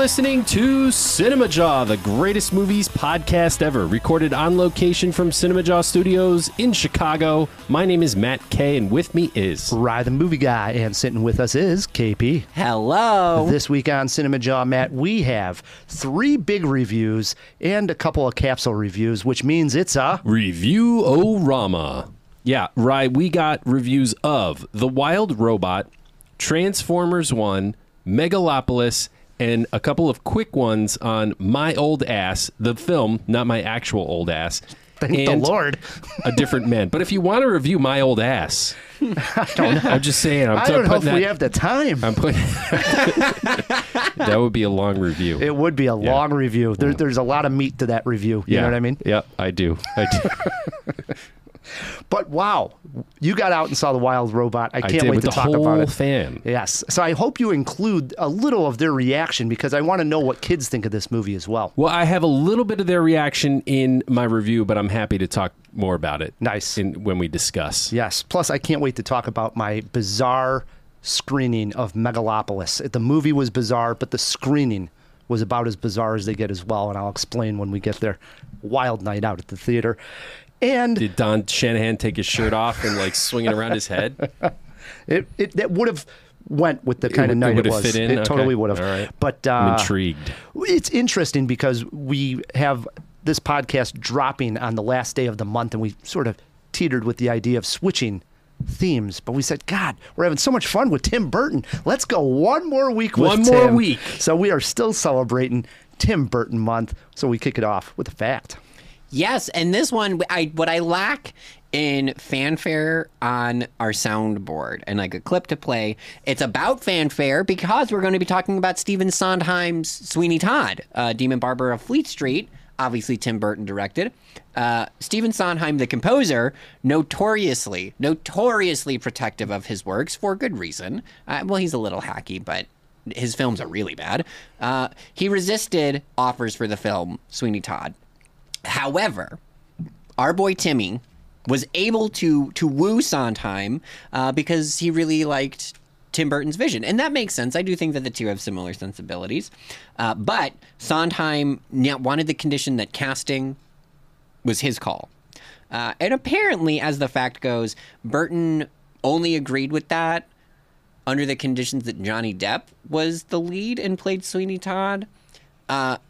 listening to CinemaJaw, the greatest movies podcast ever, recorded on location from CinemaJaw Studios in Chicago. My name is Matt K, and with me is Rye the Movie Guy, and sitting with us is KP. Hello. This week on CinemaJaw, Matt, we have 3 big reviews and a couple of capsule reviews, which means it's a Review-o-rama. Yeah, Rye, we got reviews of The Wild Robot, Transformers 1, Megalopolis, and a couple of quick ones on My Old Ass, the film, not my actual old ass. Thank the Lord. A Different Man. But if you want to review My Old Ass, I don't know. I'm just saying. I don't know if we have the time. I'm putting that would be a long review. It would be a long review. There's a lot of meat to that review. You know what I mean? Yeah, I do. But wow, you got out and saw The Wild Robot. I can't wait to talk about it. With the whole fam. Yes. So I hope you include a little of their reaction because I want to know what kids think of this movie as well. Well, I have a little bit of their reaction in my review, but I'm happy to talk more about it. Nice. When we discuss. Yes. Plus, I can't wait to talk about my bizarre screening of Megalopolis. The movie was bizarre, but the screening was about as bizarre as they get as well, and I'll explain when we get there. Wild night out at the theater. And did Don Shanahan take his shirt off and like swing it around his head? It would have went with the kind of night it was. Fit in? It totally would have. All right. But I'm intrigued. It's interesting because we have this podcast dropping on the last day of the month, and we sort of teetered with the idea of switching themes. But we said, God, we're having so much fun with Tim Burton. Let's go one more week with Tim. One more week. So we are still celebrating Tim Burton month. So we kick it off with a fact. Yes, and this one, what I lack in fanfare on our soundboard and like a clip to play, it's about fanfare because we're going to be talking about Stephen Sondheim's Sweeney Todd, Demon Barber of Fleet Street, obviously Tim Burton directed. Stephen Sondheim, the composer, notoriously protective of his works for good reason. Well, he's a little hacky, but his films are really bad. He resisted offers for the film Sweeney Todd. However, our boy Timmy was able to woo Sondheim because he really liked Tim Burton's vision. And that makes sense. I do think that the two have similar sensibilities. But Sondheim wanted the condition that casting was his call. And apparently, as the fact goes, Burton only agreed with that under the conditions that Johnny Depp was the lead and played Sweeney Todd,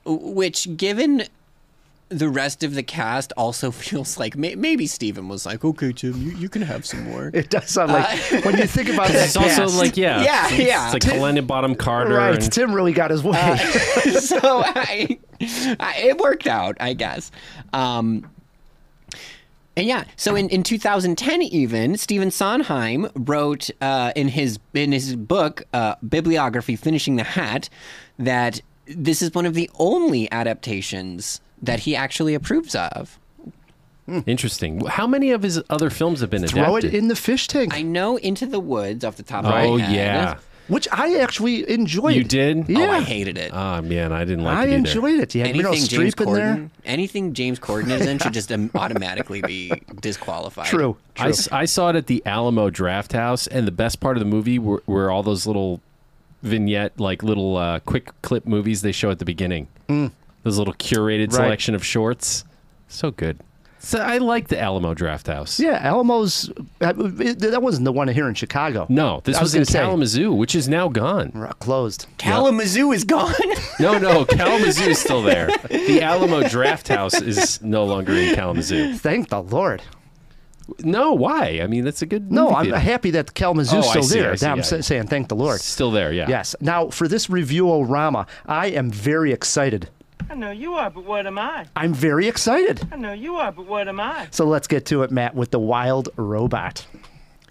which, given the rest of the cast, also feels like maybe Stephen was like, okay, Tim, you can have some more. It does sound like, when you think about that it's cast, also like, yeah. It's like Helena Bonham Carter. Right, and Tim really got his way. So it worked out, I guess. And yeah, so in 2010 even, Stephen Sondheim wrote in his book, Bibliography, Finishing the Hat, that this is one of the only adaptations that he actually approves of. Interesting. How many of his other films have been adapted? Throw it in the fish tank. I know Into the Woods off the top of my head. Oh, yeah. Which I actually enjoyed. You did? Yeah. Oh, I hated it. Oh, man, I didn't like it I either. enjoyed it. You had Meryl Streep in there. Anything James Corden is in should just automatically be disqualified. True. I saw it at the Alamo Draft House, and the best part of the movie were all those little vignette, like little quick clip movies they show at the beginning. Those little curated selection of shorts. So good. So I like the Alamo Draft House. Yeah, Alamo's, that wasn't the one here in Chicago. No, this was in Kalamazoo, which is now gone. Closed. Kalamazoo is gone? No, Kalamazoo is still there. The Alamo Draft House is no longer in Kalamazoo. Thank the Lord. No, why? I mean, that's a good movie. No, I'm happy that Kalamazoo's still there. I'm saying thank the Lord. Still there, yeah. Yes. Now, for this Review-o-rama, I am very excited. I know you are, but what am I? I'm very excited. I know you are, but what am I? So let's get to it, Matt, with The Wild Robot.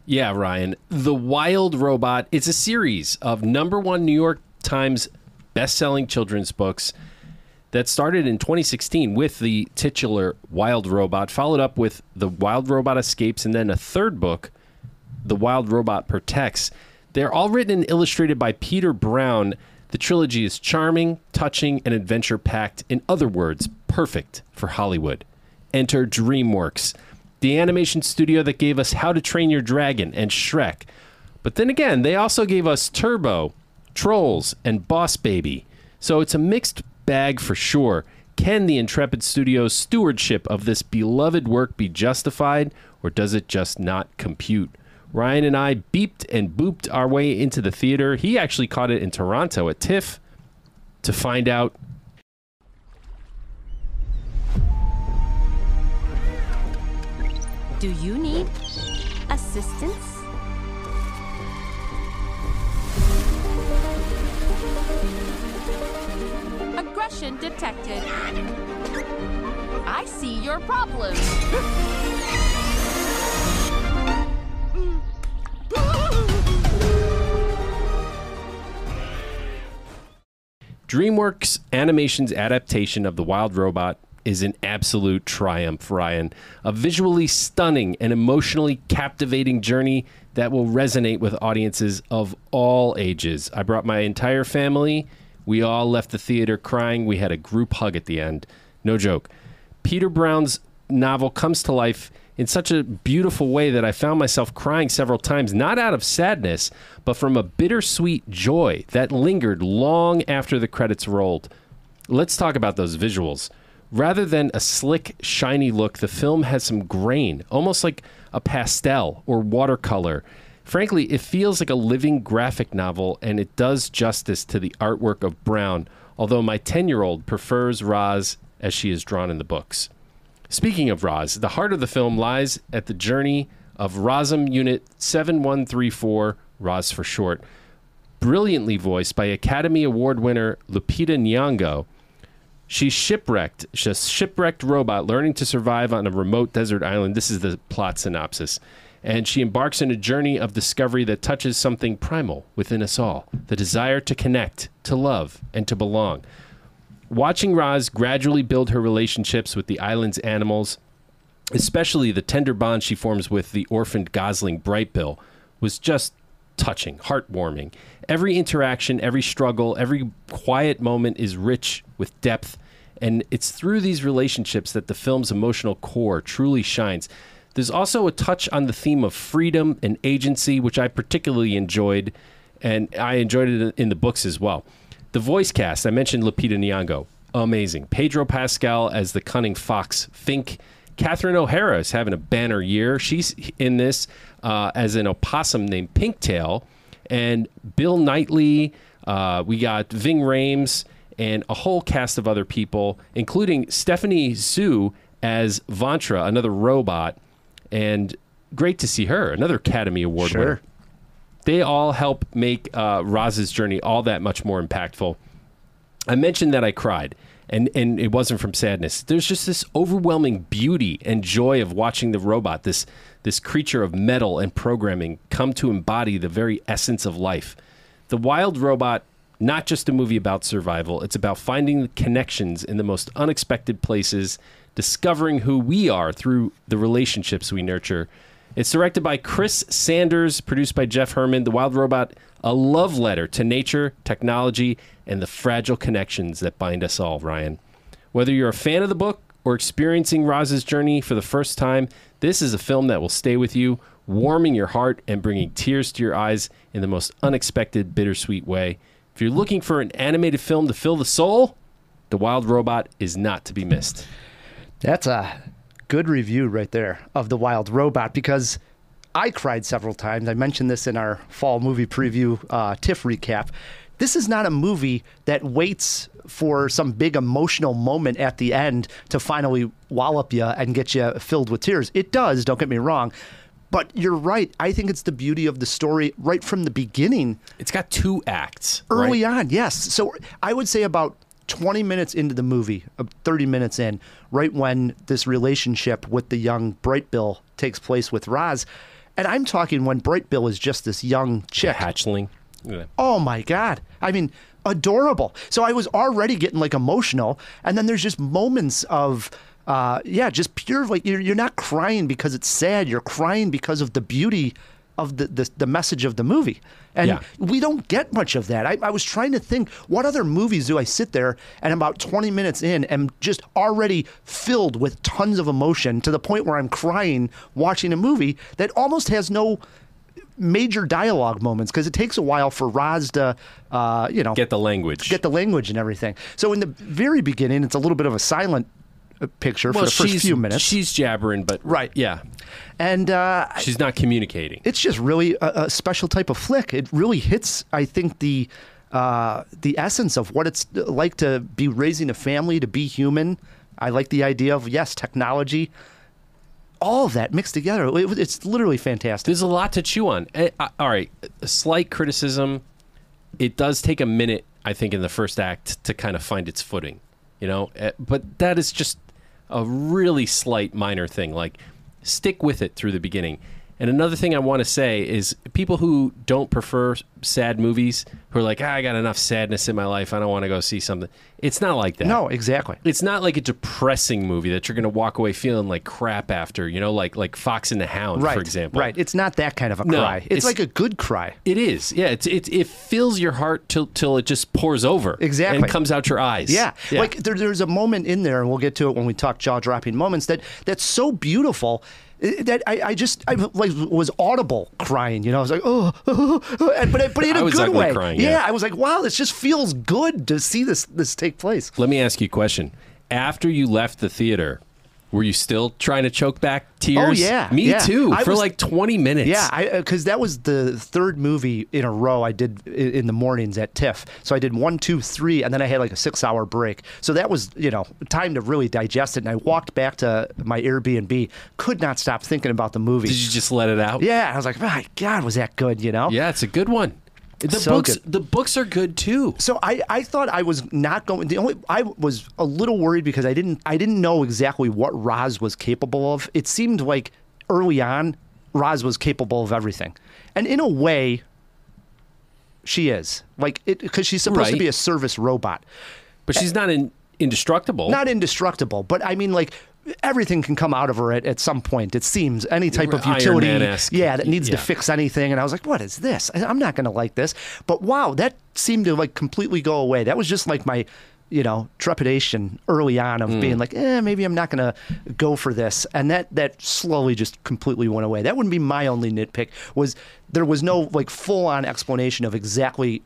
Yeah, Ryan. The Wild Robot is a series of #1 New York Times best-selling children's books that started in 2016 with the titular Wild Robot, followed up with The Wild Robot Escapes, and then a third book, The Wild Robot Protects. They're all written and illustrated by Peter Brown. The trilogy is charming, touching, and adventure-packed. In other words, perfect for Hollywood. Enter DreamWorks, the animation studio that gave us How to Train Your Dragon and Shrek. But then again, they also gave us Turbo, Trolls, and Boss Baby. So it's a mixed bag for sure. Can the Intrepid Studios' stewardship of this beloved work be justified, or does it just not compute? Ryan and I beeped and booped our way into the theater. He actually caught it in Toronto at TIFF to find out. Do you need assistance? Aggression detected. I see your problem. DreamWorks Animation's adaptation of The Wild Robot is an absolute triumph, Ryan. A visually stunning and emotionally captivating journey that will resonate with audiences of all ages. I brought my entire family. We all left the theater crying. We had a group hug at the end. No joke. Peter Brown's novel comes to life in such a beautiful way that I found myself crying several times, not out of sadness, but from a bittersweet joy that lingered long after the credits rolled. Let's talk about those visuals. Rather than a slick, shiny look, the film has some grain, almost like a pastel or watercolor. Frankly, it feels like a living graphic novel, and it does justice to the artwork of Brown, although my 10-year-old prefers Roz as she is drawn in the books. Speaking of Roz, the heart of the film lies at the journey of Rosm Unit 7134, Roz for short, brilliantly voiced by Academy Award winner Lupita Nyong'o. She's a shipwrecked robot learning to survive on a remote desert island. This is the plot synopsis. And she embarks on a journey of discovery that touches something primal within us all, the desire to connect, to love, and to belong. Watching Roz gradually build her relationships with the island's animals, especially the tender bond she forms with the orphaned gosling Brightbill, was just touching, heartwarming. Every interaction, every struggle, every quiet moment is rich with depth, and it's through these relationships that the film's emotional core truly shines. There's also a touch on the theme of freedom and agency, which I particularly enjoyed, and I enjoyed it in the books as well. The voice cast, I mentioned Lupita Nyong'o, amazing. Pedro Pascal as the cunning fox Fink. Catherine O'Hara is having a banner year. She's in this as an opossum named Pinktail. And Bill Knightley, we got Ving Rhames, and a whole cast of other people, including Stephanie Hsu as Vantra, another robot. And great to see her, another Academy Award winner. They all help make Roz's journey all that much more impactful. I mentioned that I cried, and it wasn't from sadness. There's just this overwhelming beauty and joy of watching the robot, this creature of metal and programming, come to embody the very essence of life. The Wild Robot, not just a movie about survival, it's about finding the connections in the most unexpected places, discovering who we are through the relationships we nurture. It's directed by Chris Sanders, produced by Jeff Herman. The Wild Robot, a love letter to nature, technology, and the fragile connections that bind us all, Ryan. Whether you're a fan of the book or experiencing Roz's journey for the first time, this is a film that will stay with you, warming your heart and bringing tears to your eyes in the most unexpected, bittersweet way. If you're looking for an animated film to fill the soul, The Wild Robot is not to be missed. That's a good review right there of The Wild Robot, because I cried several times. I mentioned this in our fall movie preview TIFF recap. This is not a movie that waits for some big emotional moment at the end to finally wallop you and get you filled with tears. It does, don't get me wrong. But you're right. I think it's the beauty of the story right from the beginning. It's got 2 acts. Early right? on, yes. So I would say about 20 minutes into the movie, 30 minutes in, right when this relationship with the young Brightbill takes place with Roz. And I'm talking when Brightbill is just this young chick. Hatchling. Yeah. Oh, my God. I mean, adorable. So I was already getting, like, emotional. And then there's just moments of, just pure, like, you're not crying because it's sad. You're crying because of the beauty of the message of the movie. And we don't get much of that. I was trying to think, what other movies do I sit there and about 20 minutes in am just already filled with tons of emotion to the point where I'm crying watching a movie that almost has no major dialogue moments because it takes a while for Roz to, Get the language. get the language and everything. So in the very beginning, it's a little bit of a silent picture for the first few minutes. She's jabbering, but Right. yeah, And she's not communicating. it's just really a special type of flick. It really hits, I think, the essence of what it's like to be raising a family, to be human. I like the idea of, yes, technology, all of that mixed together. It's literally fantastic. There's a lot to chew on. All right, a slight criticism. It does take a minute, I think, in the first act to kind of find its footing, but that is just a really slight minor thing. Like, stick with it through the beginning. And another thing I want to say is people who don't prefer sad movies, who are like, I got enough sadness in my life, I don't want to go see something. It's not like that. No, exactly. It's not like a depressing movie that you're going to walk away feeling like crap after, like Fox and the Hound, Right, for example. right. It's not that kind of a No, cry. It's it's like a good cry. It is. Yeah, it fills your heart till it just pours over. Exactly. And comes out your eyes. Yeah. Like there's a moment in there, and we'll get to it when we talk jaw-dropping moments, that's so beautiful that I was audible crying. I was like, but in I a was good ugly way. crying, yeah. I was like, wow, this just feels good to see this take place. Let me ask you a question. After you left the theater, were you still trying to choke back tears? Oh, yeah. Me Yeah. too, I for was- like 20 minutes. Yeah, because that was the third movie in a row I did in the mornings at TIFF. So I did 1, 2, 3, and then I had like a 6-hour break. So that was, time to really digest it. And I walked back to my Airbnb, could not stop thinking about the movie. Did you just let it out? Yeah, I was like, my God, was that good, Yeah, it's a good one. So good. The books are good too. So I thought I was not going. I was a little worried because I didn't know exactly what Roz was capable of. It seemed like early on, Roz was capable of everything, and in a way, she is because she's supposed to Right. be a service robot, But she's not indestructible. not indestructible. But I mean, everything can come out of her at some point. It seems any type of Iron utility, Man-esque. that needs to Yeah. fix anything. And I was like, what is this? I'm not going to like this. But wow, that seemed to completely go away. That was just like my, trepidation early on of being like, maybe I'm not going to go for this. And that slowly just completely went away. That wouldn't be my only nitpick. Was there was no full on explanation of exactly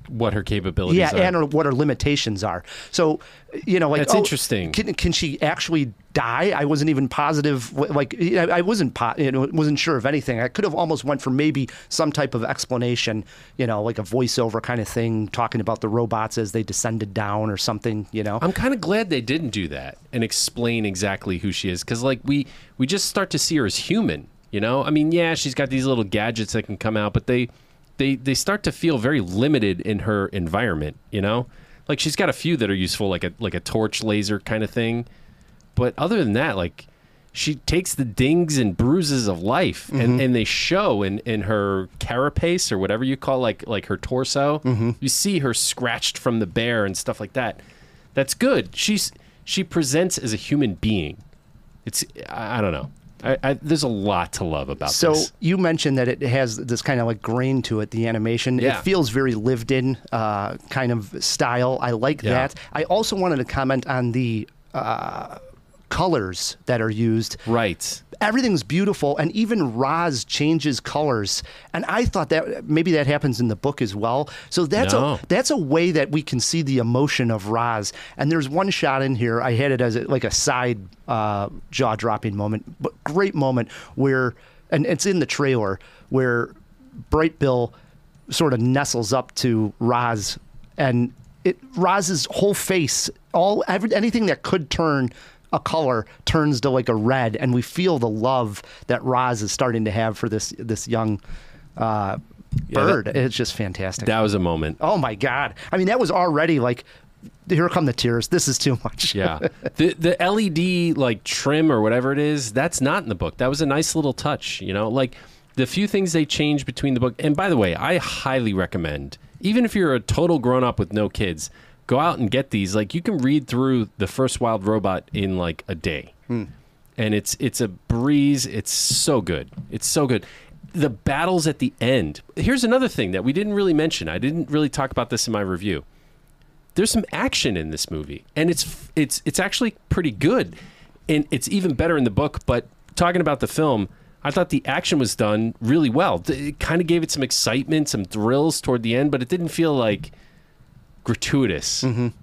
what her capabilities are. and what her limitations are. So, That's interesting. Can she actually die? I wasn't even positive. I wasn't sure of anything. I could have almost went for maybe some type of explanation, like a voiceover kind of thing, talking about the robots as they descended down or something. I'm kind of glad they didn't do that and explain exactly who she is, because we just start to see her as human. I mean, yeah, she's got these little gadgets that can come out, but they start to feel very limited in her environment, Like she's got a few that are useful, like a torch laser kind of thing. But other than that, she takes the dings and bruises of life, and they show in her carapace or whatever you call like her torso. You see her scratched from the bear and stuff like that. That's good. She this as a human being. I don't know. There's a lot to love about this. So you mentioned that it has this kind of grain to it, the animation. Yeah. It feels very lived in kind of style. I like that. I also wanted to comment on the colors that are used. Right. Everything's beautiful, and even Roz changes colors. And I thought that maybe that happens in the book as well. So that's a way that we can see the emotion of Roz. And there's one shot in here, I had it as a side jaw-dropping moment, but great moment where, and it's in the trailer, where Bright Bill sort of nestles up to Roz, and Roz's whole face, anything that could turn a color turns to a red, and we feel the love that Roz is starting to have for this young bird. It's just fantastic. That was a moment. Oh my God. I mean, that was already here come the tears. This is too much. Yeah. The LED trim or whatever it is, that's not in the book. That was a nice little touch, the few things they changed between the book. And by the way, I highly recommend, even if you're a total grown up with no kids, go out and get these. You can read through The First Wild Robot in a day. And it's a breeze. It's so good. It's so good. The battles at the end. Here's another thing that we didn't really mention. I didn't really talk about this in my review. There's some action in this movie, and it's actually pretty good. And it's even better in the book, but talking about the film, I thought the action was done really well. It kind of gave it some excitement, some thrills toward the end, but it didn't feel like gratuitous.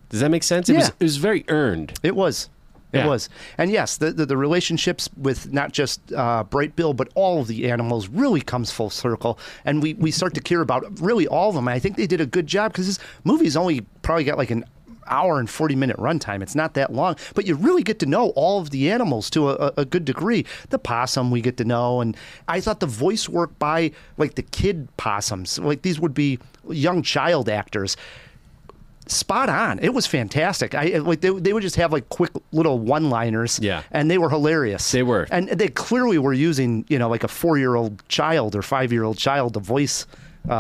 Does that make sense? Yeah. It was very earned. It was. It Yeah. was. And yes, the relationships with not just Bright Bill, but all of the animals really comes full circle. And we start to care about really all of them. And I think they did a good job because this movie's only probably got like an hour and 40-minute runtime. It's not that long, but you really get to know all of the animals to a good degree. The possum we get to know, and I thought the voice work by like the kid possums, like these would be young child actors, spot on. It was fantastic. I like they would just have like quick little one-liners, Yeah. and they were hilarious. They were. And they clearly were using, like a 4-year-old child or 5-year-old child to voice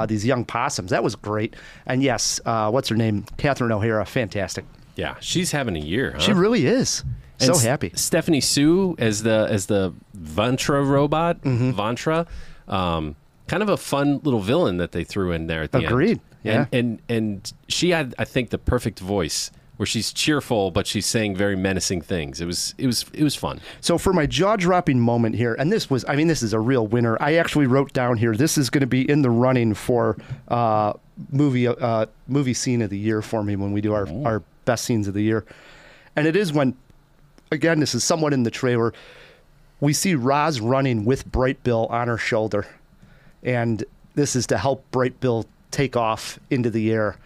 these young possums. That was great. And yes, what's her name? Catherine O'Hara, fantastic. Yeah, she's having a year. Huh? She really is. And So happy. Stephanie Sue as the Vantra robot. Vantra, kind of a fun little villain that they threw in there at the end. Agreed. Yeah. And she had, I think, the perfect voice where she's cheerful but she's saying very menacing things. It was fun. So for my jaw-dropping moment here, and this is a real winner. I actually wrote down here, this is going to be in the running for movie scene of the year for me when we do our best scenes of the year. And it is when, again, this is somewhat in the trailer, we see Roz running with Bright Bill on her shoulder. And this is to help Bright Bill take off into the air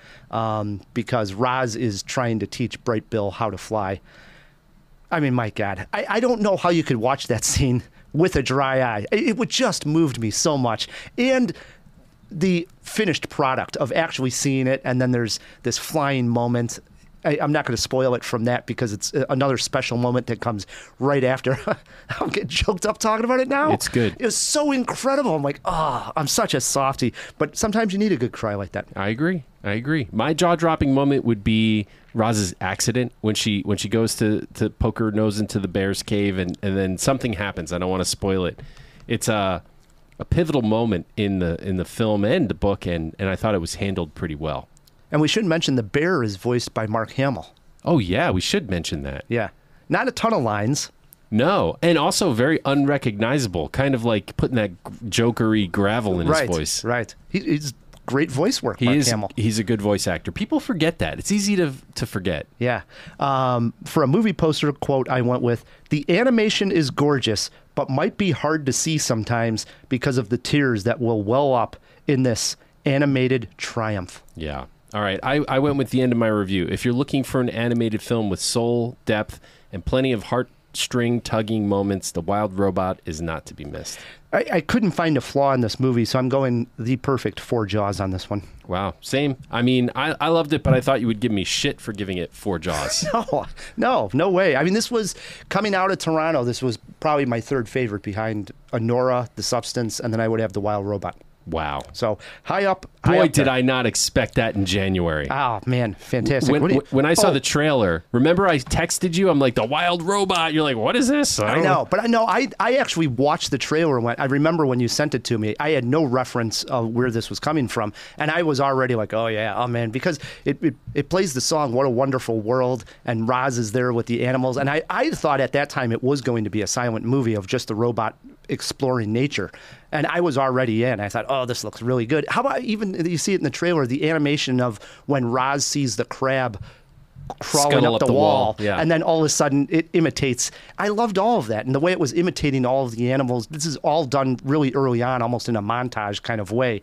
because Roz is trying to teach Bright Bill how to fly. I mean, my God, I don't know how you could watch that scene with a dry eye. It would just moved me so much. And the finished product of actually seeing it, and then there's this flying moment. I'm not going to spoil it from that because it's another special moment that comes right after. I'm getting choked up talking about it now. It's good. It was so incredible. I'm like, I'm such a softie. But sometimes you need a good cry like that. I agree. My jaw-dropping moment would be Roz's accident when she goes to poke her nose into the bear's cave and then something happens. I don't want to spoil it. It's a pivotal moment in the film and the book, and I thought it was handled pretty well. And we should mention the bear is voiced by Mark Hamill. Oh, yeah, we should mention that. Yeah. Not a ton of lines. No, and also very unrecognizable, kind of like putting that jokery gravel in his voice. Right. He's great voice work, Mark Hamill. He's a good voice actor. People forget that. It's easy to forget. Yeah. For a movie poster quote, I went with, "The animation is gorgeous, but might be hard to see sometimes because of the tears that will well up in this animated triumph." Yeah. All right. I went with the end of my review. If you're looking for an animated film with soul, depth, and plenty of heartstring tugging moments, The Wild Robot is not to be missed. I couldn't find a flaw in this movie, so I'm going the perfect 4 Jaws on this one. Wow. Same. I mean, I loved it, but I thought you would give me shit for giving it 4 Jaws. No way. I mean, this was coming out of Toronto. This was probably my third favorite behind Anora, The Substance, and then I would have The Wild Robot. Wow. So high up. Boy, did I not expect that in January. Oh, man. Fantastic. When I saw the trailer, remember I texted you? I'm like, The Wild Robot. You're like, what is this? I know. But I actually watched the trailer. I remember when you sent it to me, I had no reference of where this was coming from. And I was already like, oh, yeah. Oh, man. Because it plays the song, What a Wonderful World. And Roz is there with the animals. And I thought at that time it was going to be a silent movie of just the robot exploring nature. And I was already in. I thought, oh, this looks really good. How about even, you see it in the trailer, the animation of when Roz sees the crab crawling Scuttle up the wall. Yeah. And then all of a sudden it imitates. I loved all of that. And the way it was imitating all of the animals, this is all done really early on, almost in a montage kind of way.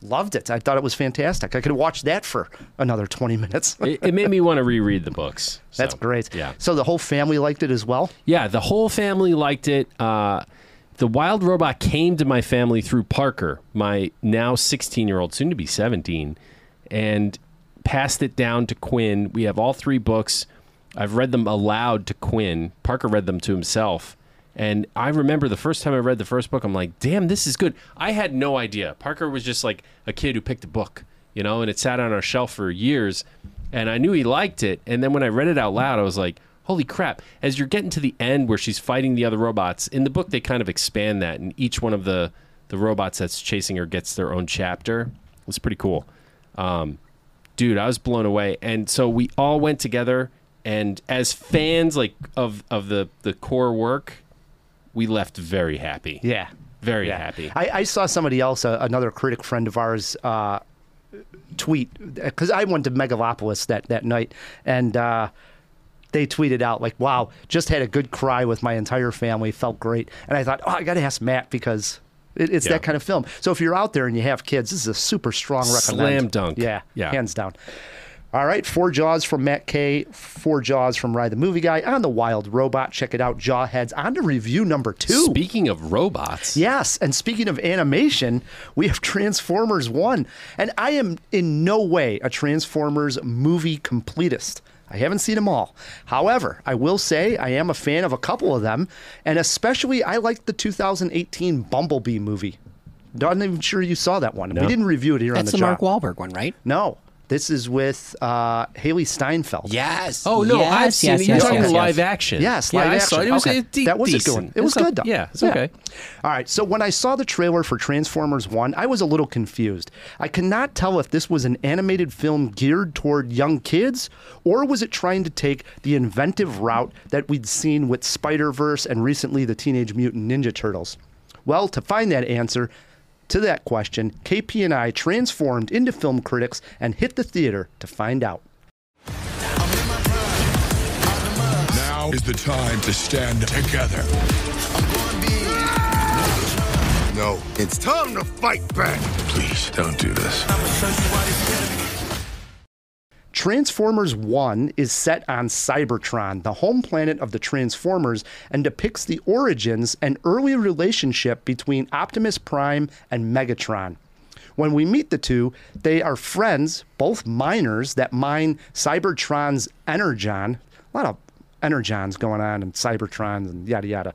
Loved it. I thought it was fantastic. I could watch that for another 20 minutes. It made me want to reread the books. So, That's great. Yeah. So the whole family liked it as well? Yeah, the whole family liked it. The Wild Robot came to my family through Parker, my now 16-year-old, soon to be 17, and passed it down to Quinn. We have all 3 books. I've read them aloud to Quinn. Parker read them to himself. And I remember the first time I read the first book, I'm like, damn, this is good. I had no idea. Parker was just like a kid who picked a book, and it sat on our shelf for years. And I knew he liked it. And then when I read it out loud, I was like, holy crap. As you're getting to the end where she's fighting the other robots, in the book they kind of expand that, and each one of the robots that's chasing her gets their own chapter. It's pretty cool. Dude, I was blown away. And so we all went together, and as fans of the core work, we left very happy. Yeah. Very Yeah. happy. I saw somebody else, another critic friend of ours, tweet, because I went to Megalopolis that night, and they tweeted out, like, wow, just had a good cry with my entire family, felt great. And I thought, oh, I got to ask Matt, because it's that kind of film. So if you're out there and you have kids, this is a super strong recommend. Slam dunk. Yeah, Yeah. hands down. All right, 4 Jaws from Matt K, 4 Jaws from Rye the Movie Guy on The Wild Robot. Check it out, Jawheads. On to review number 2. Speaking of robots. Yes, and speaking of animation, we have Transformers 1. And I am in no way a Transformers movie completist. I haven't seen them all. However, I will say I am a fan of a couple of them, and especially I like the 2018 Bumblebee movie. Not even sure you saw that one. No. We didn't review it here on That's the the Mark Jaw. Wahlberg one, right? No, this is with Haley Steinfeld. Yes. Oh, no, yes, I've seen yes, it. You're yes, talking yes, live yes. action. Yes, yeah, live I action. saw it. It was Okay. That was a good decent. one. It was good, though. Yeah, it's okay. All right, so when I saw the trailer for Transformers 1, I was a little confused. I cannot tell if this was an animated film geared toward young kids, or was it trying to take the inventive route that we'd seen with Spider-Verse and recently the Teenage Mutant Ninja Turtles. Well, to find that answer to that question, KP and I transformed into film critics and hit the theater to find out. Now is the time to stand together. No, it's time to fight back. Please don't do this. Transformers 1 is set on Cybertron, the home planet of the Transformers, and depicts the origins and early relationship between Optimus Prime and Megatron. When we meet the two, they are friends, both miners that mine Cybertron's energon. A lot of energons going on and Cybertrons and yada yada.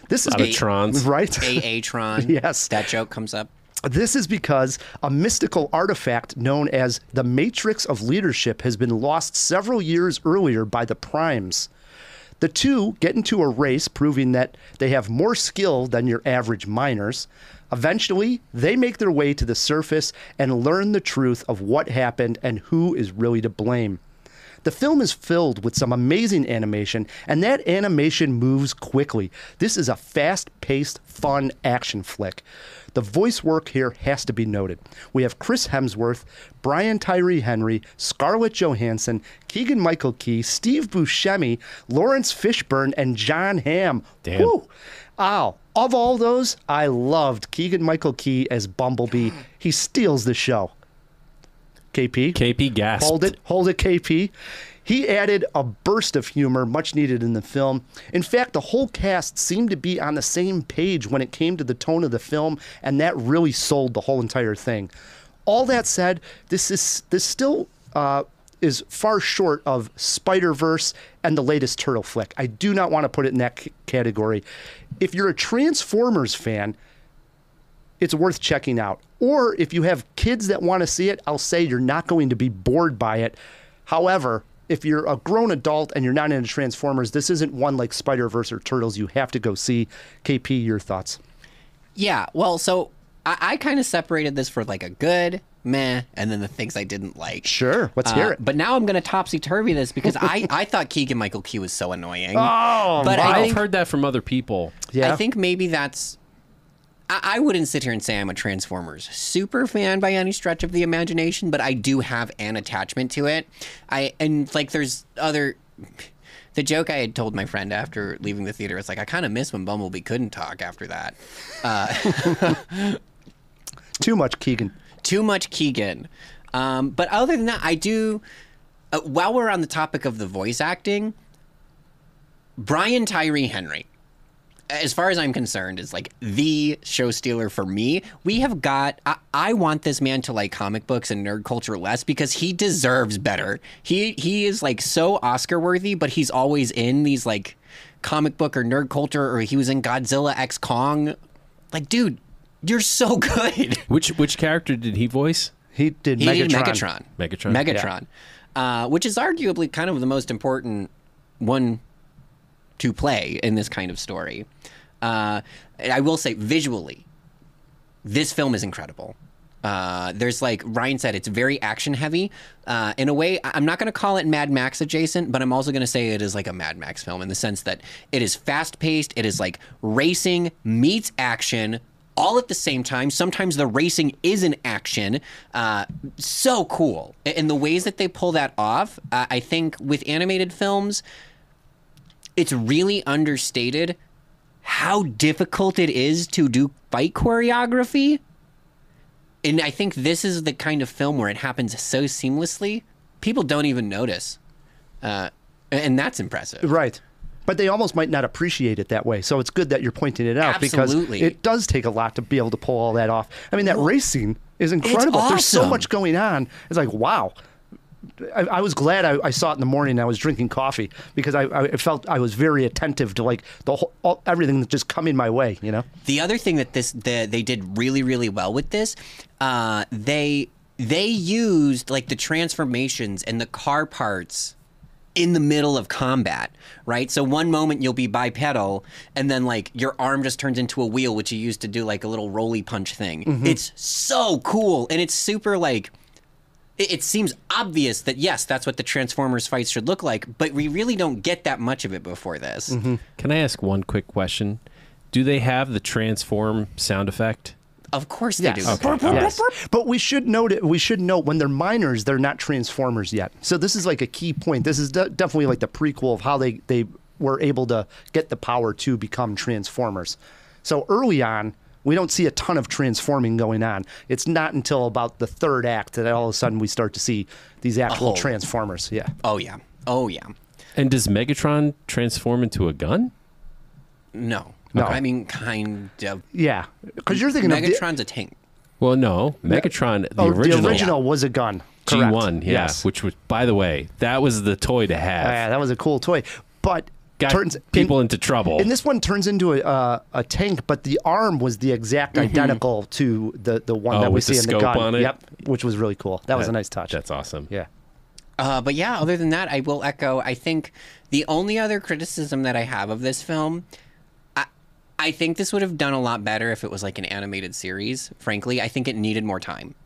This is A lot of trons. right? Tron. Yes. That joke comes up. This is because a mystical artifact known as the Matrix of Leadership has been lost several years earlier by the Primes. The two get into a race, proving that they have more skill than your average miners. Eventually, they make their way to the surface and learn the truth of what happened and who is really to blame. The film is filled with some amazing animation, and that animation moves quickly. This is a fast-paced, fun action flick. The voice work here has to be noted. We have Chris Hemsworth, Brian Tyree Henry, Scarlett Johansson, Keegan-Michael Key, Steve Buscemi, Lawrence Fishburne, and John Hamm. Damn. Woo! Ow. Of all those, I loved Keegan-Michael Key as Bumblebee. He steals the show. KP? KP gasped. Hold it, KP. He added a burst of humor much needed in the film. In fact, the whole cast seemed to be on the same page when it came to the tone of the film, and that really sold the whole entire thing. All that said, this still is far short of Spider-Verse and the latest Turtle flick. I do not want to put it in that category. If you're a Transformers fan, it's worth checking out. Or if you have kids that want to see it, I'll say you're not going to be bored by it. However, if you're a grown adult and you're not into Transformers, this isn't one like Spider-Verse or Turtles you have to go see. KP, your thoughts? Yeah, well, so I kind of separated this for like a good, meh, and then the things I didn't like. Sure, let's hear it. But now I'm going to topsy-turvy this because I thought Keegan-Michael Key was so annoying. Oh, but I've heard that from other people. Yeah. I think maybe that's... I wouldn't sit here and say I'm a Transformers super fan by any stretch of the imagination, but I do have an attachment to it. There's other... The joke I had told my friend after leaving the theater was like, I kind of miss when Bumblebee couldn't talk after that. Too much Keegan. Too much Keegan. But other than that, I do... while we're on the topic of the voice acting, Brian Tyree Henry, as far as I'm concerned, is like the show stealer for me. We have got... I want this man to like comic books and nerd culture less because he deserves better. He is like so Oscar worthy, but he's always in these like comic book or nerd culture, or he was in Godzilla X Kong. Like, dude, you're so good. Which character did he voice? He did He did Megatron. Megatron, which is arguably kind of the most important one to play in this kind of story. I will say, visually, this film is incredible. There's like Ryan said, it's very action heavy. In a way, I'm not going to call it Mad Max adjacent, but I'm also going to say it is like a Mad Max film in the sense that it is fast paced. It is like racing meets action all at the same time. Sometimes the racing is an action. So cool. And the ways that they pull that off, I think with animated films, it's really understated how difficult it is to do fight choreography. And I think this is the kind of film where it happens so seamlessly, people don't even notice. And that's impressive. Right. But they almost might not appreciate it that way. So it's good that you're pointing it out Absolutely. because it does take a lot to be able to pull all that off. I mean, that race scene is incredible. It's There's so awesome. much going on. It's like, wow. I was glad I saw it in the morning. I was drinking coffee because I felt I was very attentive to like the whole, everything that's just coming my way, you know? The other thing that they did really, really well with this, they used like the transformations and the car parts in the middle of combat, right? So one moment you'll be bipedal and then like your arm just turns into a wheel, which you use to do like a little roly punch thing. Mm-hmm. It's so cool. And it's super like, it seems obvious that yes, that's what the Transformers fights should look like, but we really don't get that much of it before this. Mm-hmm. Can I ask one quick question? Do they have the transform sound effect? Of course they Yes. do. Okay. Yes. But we should note when they're minors, they're not Transformers yet. So this is like a key point. This is definitely like the prequel of how they were able to get the power to become Transformers. So early on, we don't see a ton of transforming going on. It's not until about the third act that all of a sudden we start to see these actual Transformers. Yeah. Oh yeah. Oh yeah. And does Megatron transform into a gun? No. No. I mean, kind of. Yeah. Because you're thinking Megatron's a tank. Well, no. Megatron, the the original original was a gun. Correct. G1, yeah. Yes. Which was, by the way, that was the toy to have. Yeah, that was a cool toy. But Got people into trouble. And this one turns into a tank, but the arm was the exact identical to the one that we with see the in the scope gun. on it? Yep, which was really cool. That was a nice touch. That's awesome. Yeah. But yeah, other than that, I will echo. I think the only other criticism that I have of this film, I think this would have done a lot better if it was like an animated series. Frankly, I think it needed more time.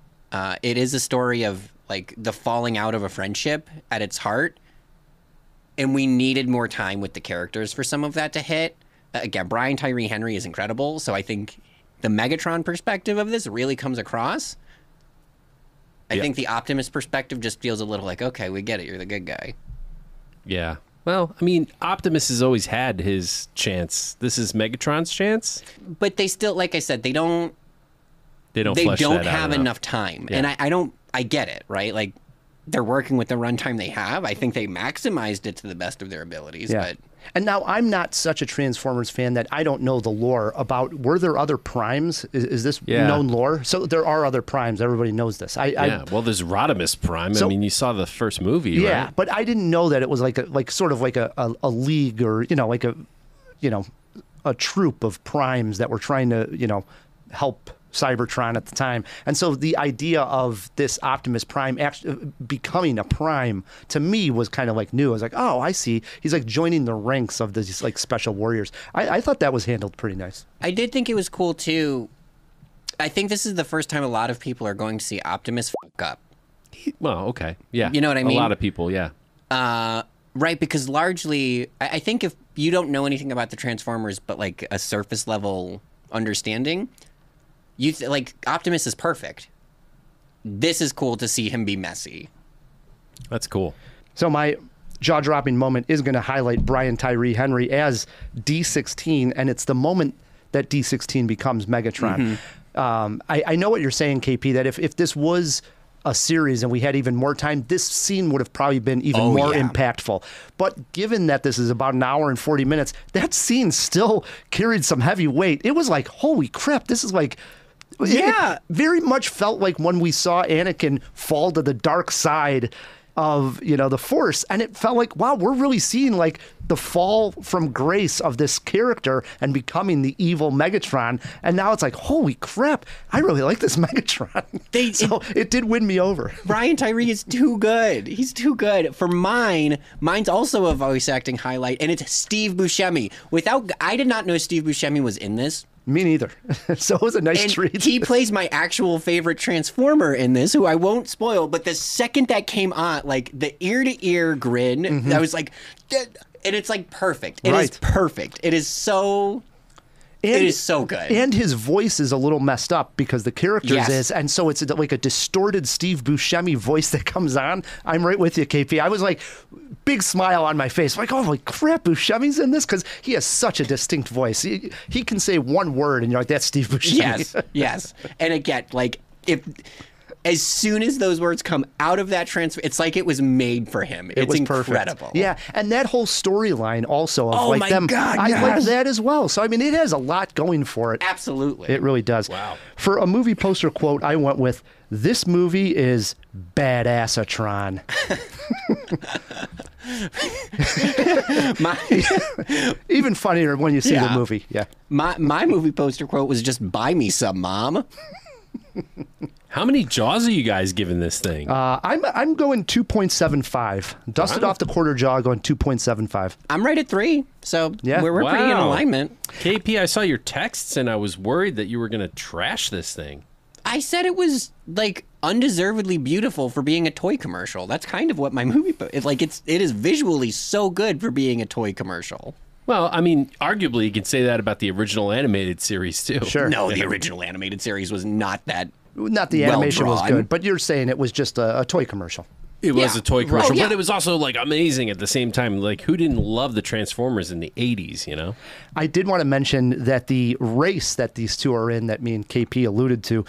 It is a story of like the falling out of a friendship at its heart. And we needed more time with the characters for some of that to hit. Again, Brian Tyree Henry is incredible. So I think the Megatron perspective of this really comes across. I think the Optimus perspective just feels a little like, okay, we get it. You're the good guy. Yeah. Well, I mean, Optimus has always had his chance. This is Megatron's chance. But they still, like I said, they don't flesh that out have enough time. Yeah. And I get it, right? Like, they're working with the runtime they have. I think they maximized it to the best of their abilities. Yeah. But And now I'm not such a Transformers fan that I don't know the lore about. Were there other primes? Is this known lore? So there are other primes. Everybody knows this. Well, there's Rodimus Prime. So- I mean, you saw the first movie, Yeah, right? but I didn't know that it was like a league or a troop of primes that were trying to help Cybertron at the time. And so the idea of this Optimus Prime actually becoming a prime to me was kind of like new. I was like, oh, I see. He's like joining the ranks of these like special warriors. I thought that was handled pretty nice. I did think it was cool too. I think this is the first time a lot of people are going to see Optimus fuck up. Well, okay. Yeah. You know what I mean? A lot of people, yeah. Right, because largely, I think if you don't know anything about the Transformers but like a surface level understanding, like Optimus is perfect. This is cool to see him be messy. That's cool. So my jaw-dropping moment is going to highlight Brian Tyree Henry as D16, and it's the moment that D16 becomes Megatron. I know what you're saying, KP, that if this was a series and we had even more time, this scene would have probably been even more impactful. But given that this is about an hour and 40 minutes, that scene still carried some heavy weight. It was like, holy crap, this is like... Yeah. It very much felt like when we saw Anakin fall to the dark side of, the Force. And it felt like, wow, we're really seeing like the fall from grace of this character and becoming the evil Megatron. And now it's like, holy crap, I really like this Megatron. It did win me over. Brian Tyree is too good. He's too good. For mine's also a voice acting highlight, and it's Steve Buscemi. I did not know Steve Buscemi was in this. Me neither. So it was a nice And treat. he plays my actual favorite Transformer in this, who I won't spoil, but the second that came on, like the ear-to-ear grin, I was like, and it's like perfect. It is Right. perfect. It is so... it is so good. And his voice is a little messed up because the character's Yes. is. And so it's like a distorted Steve Buscemi voice that comes on. I'm right with you, KP. I was like, big smile on my face. Like, oh, crap, Buscemi's in this? Because he has such a distinct voice. He can say one word and you're like, that's Steve Buscemi. Yes, yes. And again, like, as soon as those words come out of that transfer, it's like it was made for him. It It's was incredible. perfect. Yeah, and that whole storyline also of Oh like my them, God, I like yes. that as well. So I mean, it has a lot going for it. Absolutely. It really does. Wow. For a movie poster quote, I went with, "This movie is badassatron." Even funnier when you see the Yeah. movie. Yeah. My movie poster quote was just "Buy me some, Mom." How many Jaws are you guys giving this thing? I'm going 2.75. Dusted Wow. off the quarter jaw, going 2.75. I'm right at 3, so Yeah. we're pretty in Wow. alignment. KP, I saw your texts and I was worried that you were going to trash this thing. I said it was like undeservedly beautiful for being a toy commercial. That's kind of what my movie it is visually so good for being a toy commercial. Well, I mean, arguably you could say that about the original animated series too. Sure. No, the original animated series was not that. Not the animation was well-drawn. good, but you're saying it was just a toy commercial. It was Yeah. a toy commercial, Oh, yeah. but it was also like amazing at the same time. Like, who didn't love the Transformers in the 80s, you know? I did want to mention that the race that these two are in, that me and KP alluded to,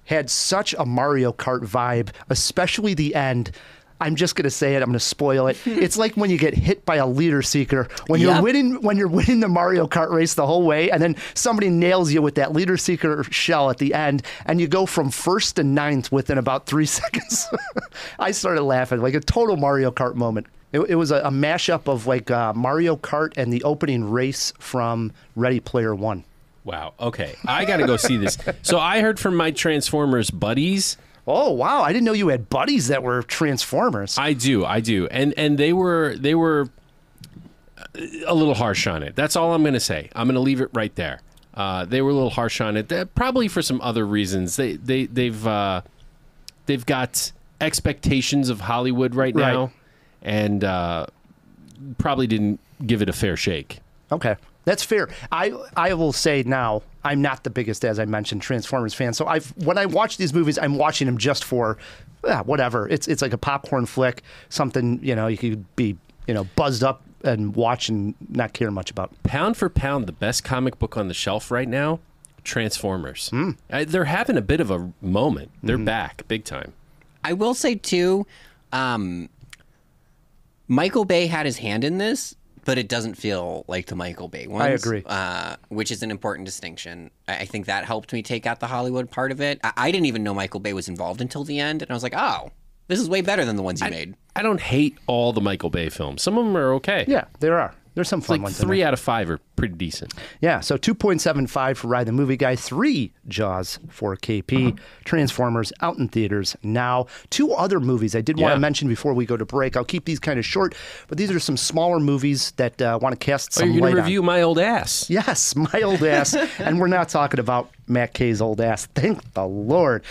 had such a Mario Kart vibe, especially the end. I'm just going to say it. I'm going to spoil it. It's like when you get hit by a leader seeker when you're Yep. winning the Mario Kart race the whole way, and then somebody nails you with that leader seeker shell at the end, and you go from first to ninth within about 3 seconds. I started laughing, like a total Mario Kart moment. It was a mashup of like Mario Kart and the opening race from Ready Player One. Wow. Okay. I got to go see this. So I heard from my Transformers buddies. Oh wow! I didn't know you had buddies that were Transformers. I do. And they were a little harsh on it. That's all I'm going to say. I'm going to leave it right there. They were a little harsh on it, probably for some other reasons. They've got expectations of Hollywood right now, Right. and probably didn't give it a fair shake. Okay, that's fair. I will say now, I'm not the biggest, as I mentioned, Transformers fan. So when I watch these movies, I'm watching them just for whatever. It's like a popcorn flick, something you could be buzzed up and watch and not care much about. Pound for pound, the best comic book on the shelf right now, Transformers. They're having a bit of a moment. They're back big time. I will say too, Michael Bay had his hand in this, but it doesn't feel like the Michael Bay ones. I agree. Which is an important distinction. I think that helped me take out the Hollywood part of it. I didn't even know Michael Bay was involved until the end, and I was like, oh, this is way better than the ones he made. I don't hate all the Michael Bay films. Some of them are okay. Yeah, there are. There's some fun Like ones. in 3 there. out of 5 are pretty decent. Yeah, so 2.75 for Ride the Movie Guy, 3 Jaws for KP, Transformers out in theaters now. 2 other movies I did want Yeah. to mention before we go to break. I'll keep these kind of short, but these are some smaller movies that want to cast some You're going light to on. review My Old Ass. Yes, my old ass. And we're not talking about Matt Kay's old ass. Thank the Lord.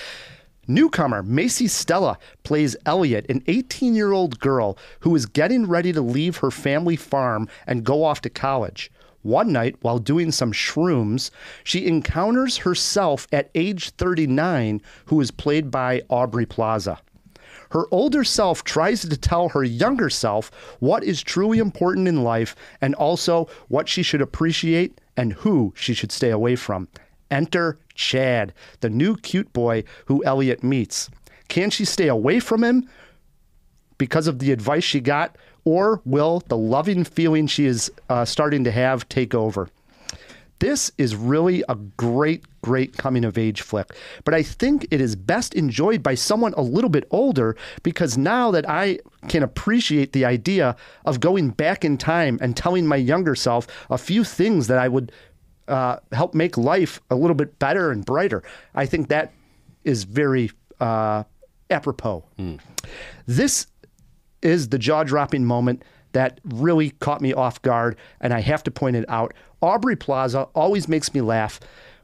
Newcomer Macy Stella plays Elliot, an 18-year-old girl who is getting ready to leave her family farm and go off to college. One night, while doing some shrooms, she encounters herself at age 39, who is played by Aubrey Plaza. Her older self tries to tell her younger self what is truly important in life and also what she should appreciate and who she should stay away from. Enter Chad, the new cute boy who Elliot meets. Can she stay away from him because of the advice she got, or will the loving feeling she is starting to have take over? This is really a great coming-of-age flick, but I think it is best enjoyed by someone a little bit older because now that I can appreciate the idea of going back in time and telling my younger self a few things that I would help make life a little bit better and brighter. I think that is very apropos. This is the jaw-dropping moment that really caught me off guard, and I have to point it out. Aubrey Plaza always makes me laugh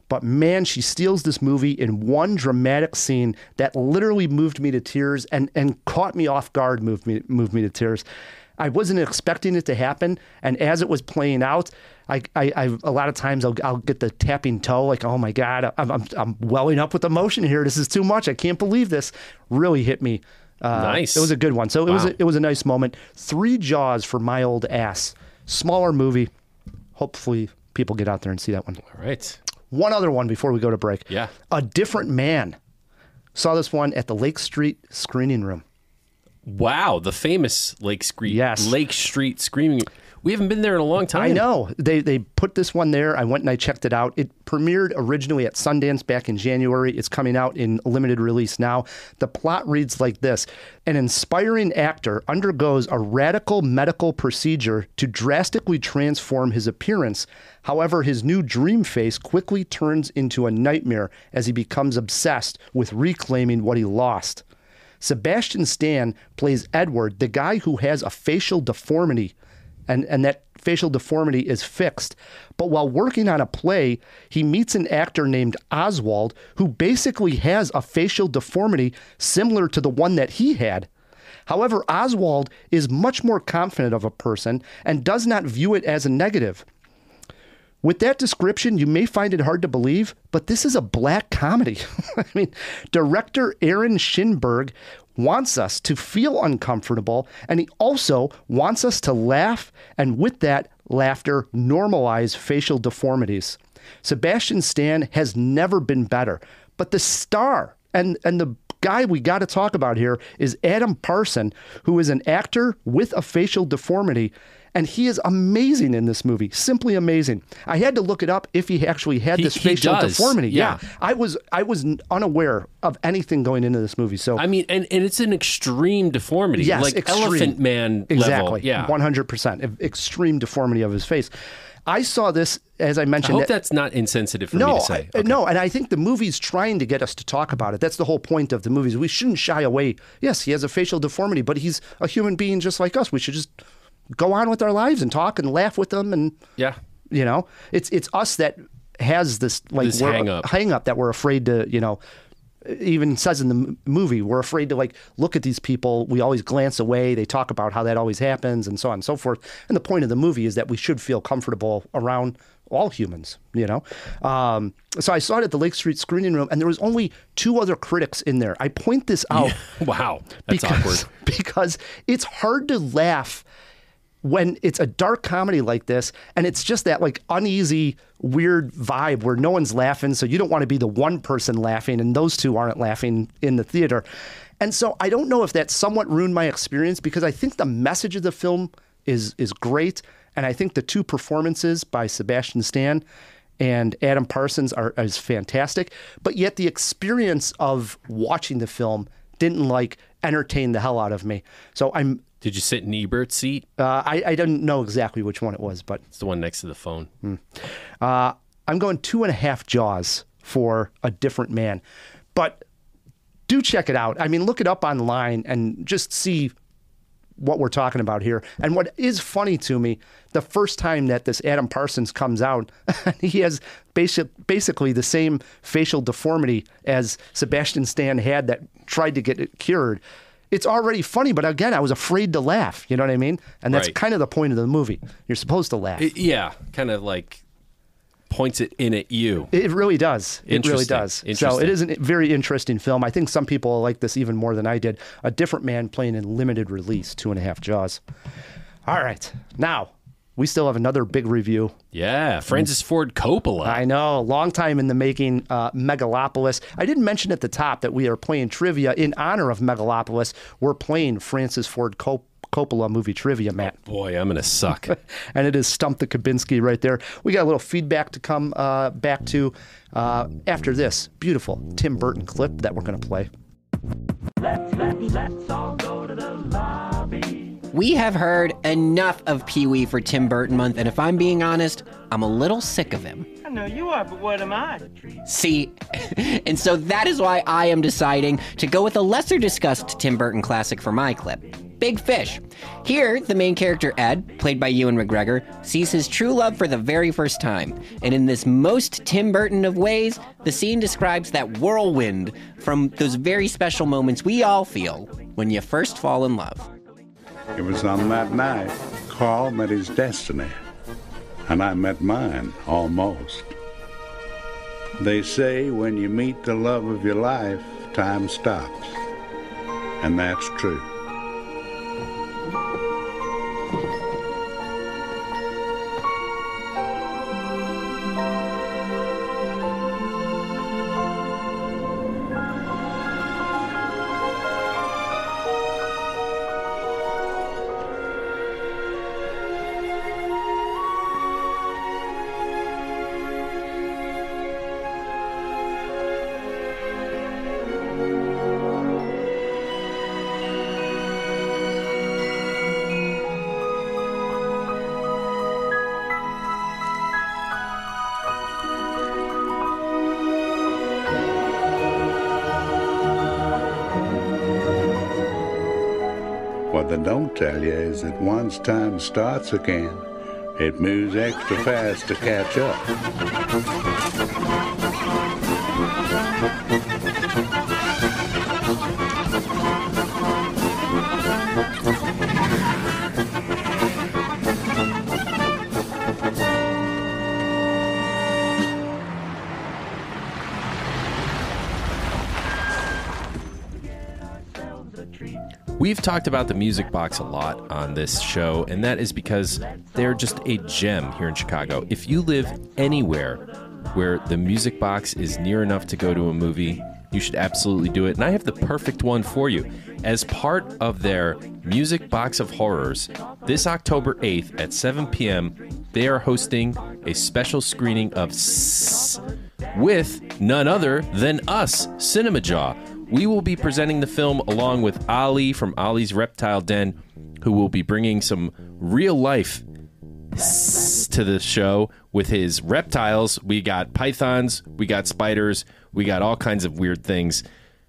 But man, she steals this movie in one dramatic scene that literally moved me to tears and caught me off guard, moved me to tears. I wasn't expecting it to happen, and as it was playing out, I a lot of times I'll get the tapping toe, like, oh my God, I'm welling up with emotion here. This is too much. I can't believe this. Really hit me. Nice. It was a good one. So it was a nice moment. 3 Jaws for my old ass. Smaller movie. Hopefully people get out there and see that one. All right. One other one before we go to break. Yeah. A Different Man. Saw this one at the Lake Street screening room. Wow, the famous Lake Street screening. We haven't been there in a long time. I know. They put this one there. I went and I checked it out. It premiered originally at Sundance back in January. It's coming out in limited release now. The plot reads like this. An inspiring actor undergoes a radical medical procedure to drastically transform his appearance. However, his new dream face quickly turns into a nightmare as he becomes obsessed with reclaiming what he lost. Sebastian Stan plays Edward, the guy who has a facial deformity, and that facial deformity is fixed. But while working on a play, he meets an actor named Oswald, who basically has a facial deformity similar to the one that he had. However, Oswald is much more confident of a person and does not view it as a negative. With that description, you may find it hard to believe, but this is a black comedy. I mean, director Aaron Shinberg wants us to feel uncomfortable, and he also wants us to laugh, and with that laughter, normalize facial deformities. Sebastian Stan has never been better, but the star and the guy we got to talk about here is Adam Parson, who is an actor with a facial deformity. And he is amazing in this movie, simply amazing. I had to look it up if he actually had this facial deformity. Yeah. I was unaware of anything going into this movie. So I mean, and it's an extreme deformity, yes, like extreme. Elephant Man exactly. level. Yeah, 100%. Extreme deformity of his face. I saw this, as I I mentioned. hope that's not insensitive for me to say. No, and I think the movie's trying to get us to talk about it. That's the whole point of the movies. We shouldn't shy away. Yes, he has a facial deformity, but he's a human being just like us. We should just go on with our lives and talk and laugh with them. And yeah, you know, it's us that has this like This hang up that we're afraid to, you know, even says in the movie, we're afraid to like look at these people. We always glance away. They talk about how that always happens and so on and so forth. And the point of the movie is that we should feel comfortable around all humans, you know? So I saw it at the Lake Street screening room, and there was only 2 other critics in there. I point this out. Yeah. Wow, that's awkward. Because it's hard to laugh when it's a dark comedy like this, and it's just that like uneasy, weird vibe where no one's laughing, so you don't want to be the one person laughing, and those 2 aren't laughing in the theater. And so I don't know if that somewhat ruined my experience, because I think the message of the film is great, and I think the 2 performances by Sebastian Stan and Adam Parsons is fantastic, but yet the experience of watching the film didn't like entertain the hell out of me. So Did you sit in Ebert's seat? I didn't know exactly which one it was, but It's the one next to the phone. I'm going 2.5 Jaws for A Different Man. But do check it out. I mean, look it up online and just see what we're talking about here. And what is funny to me, the first time that this Adam Parsons comes out, he has basically the same facial deformity as Sebastian Stan had that tried to get it cured. It's already funny, but again, I was afraid to laugh. You know what I mean? And that's Right. kind of the point of the movie. You're supposed to laugh. Yeah, kind of like points it in at you. It really does. It really Interesting. does. So Interesting. it is a very interesting film. I think some people like this even more than I did. A Different Man playing in limited release, 2.5 Jaws. All right. Now, we still have another big review. Yeah, Francis Ford Coppola. I know, long time in the making, Megalopolis. I didn't mention at the top that we are playing trivia in honor of Megalopolis. We're playing Francis Ford Coppola movie trivia, Matt. Boy, I'm gonna suck. And it is Stump the Kubinski right there. We got a little feedback to come back to after this beautiful Tim Burton clip that we're going to play. Let's all go to the lobby. We have heard enough of Pee-wee for Tim Burton month, and if I'm being honest, I'm a little sick of him. I know you are, but what am I? See, and so that is why I am deciding to go with a lesser discussed Tim Burton classic for my clip. Big Fish. Here, the main character, Ed, played by Ewan McGregor, sees his true love for the very first time. And in this most Tim Burton of ways, the scene describes that whirlwind from those very special moments we all feel when you first fall in love. It was on that night Carl met his destiny, and I met mine, almost. They say when you meet the love of your life, time stops. And that's true. What they don't tell you is that once time starts again, it moves extra fast to catch up. We've talked about the Music Box a lot on this show, and that is because they're just a gem here in Chicago. If you live anywhere where the Music Box is near enough to go to a movie, you should absolutely do it. And I have the perfect one for you. As part of their Music Box of Horrors, this October 8th at 7 p.m., they are hosting a special screening of with none other than us, CinemaJaw. We will be presenting the film along with Ali from Ali's Reptile Den, who will be bringing some real life to the show with his reptiles. We got pythons, we got spiders, we got all kinds of weird things.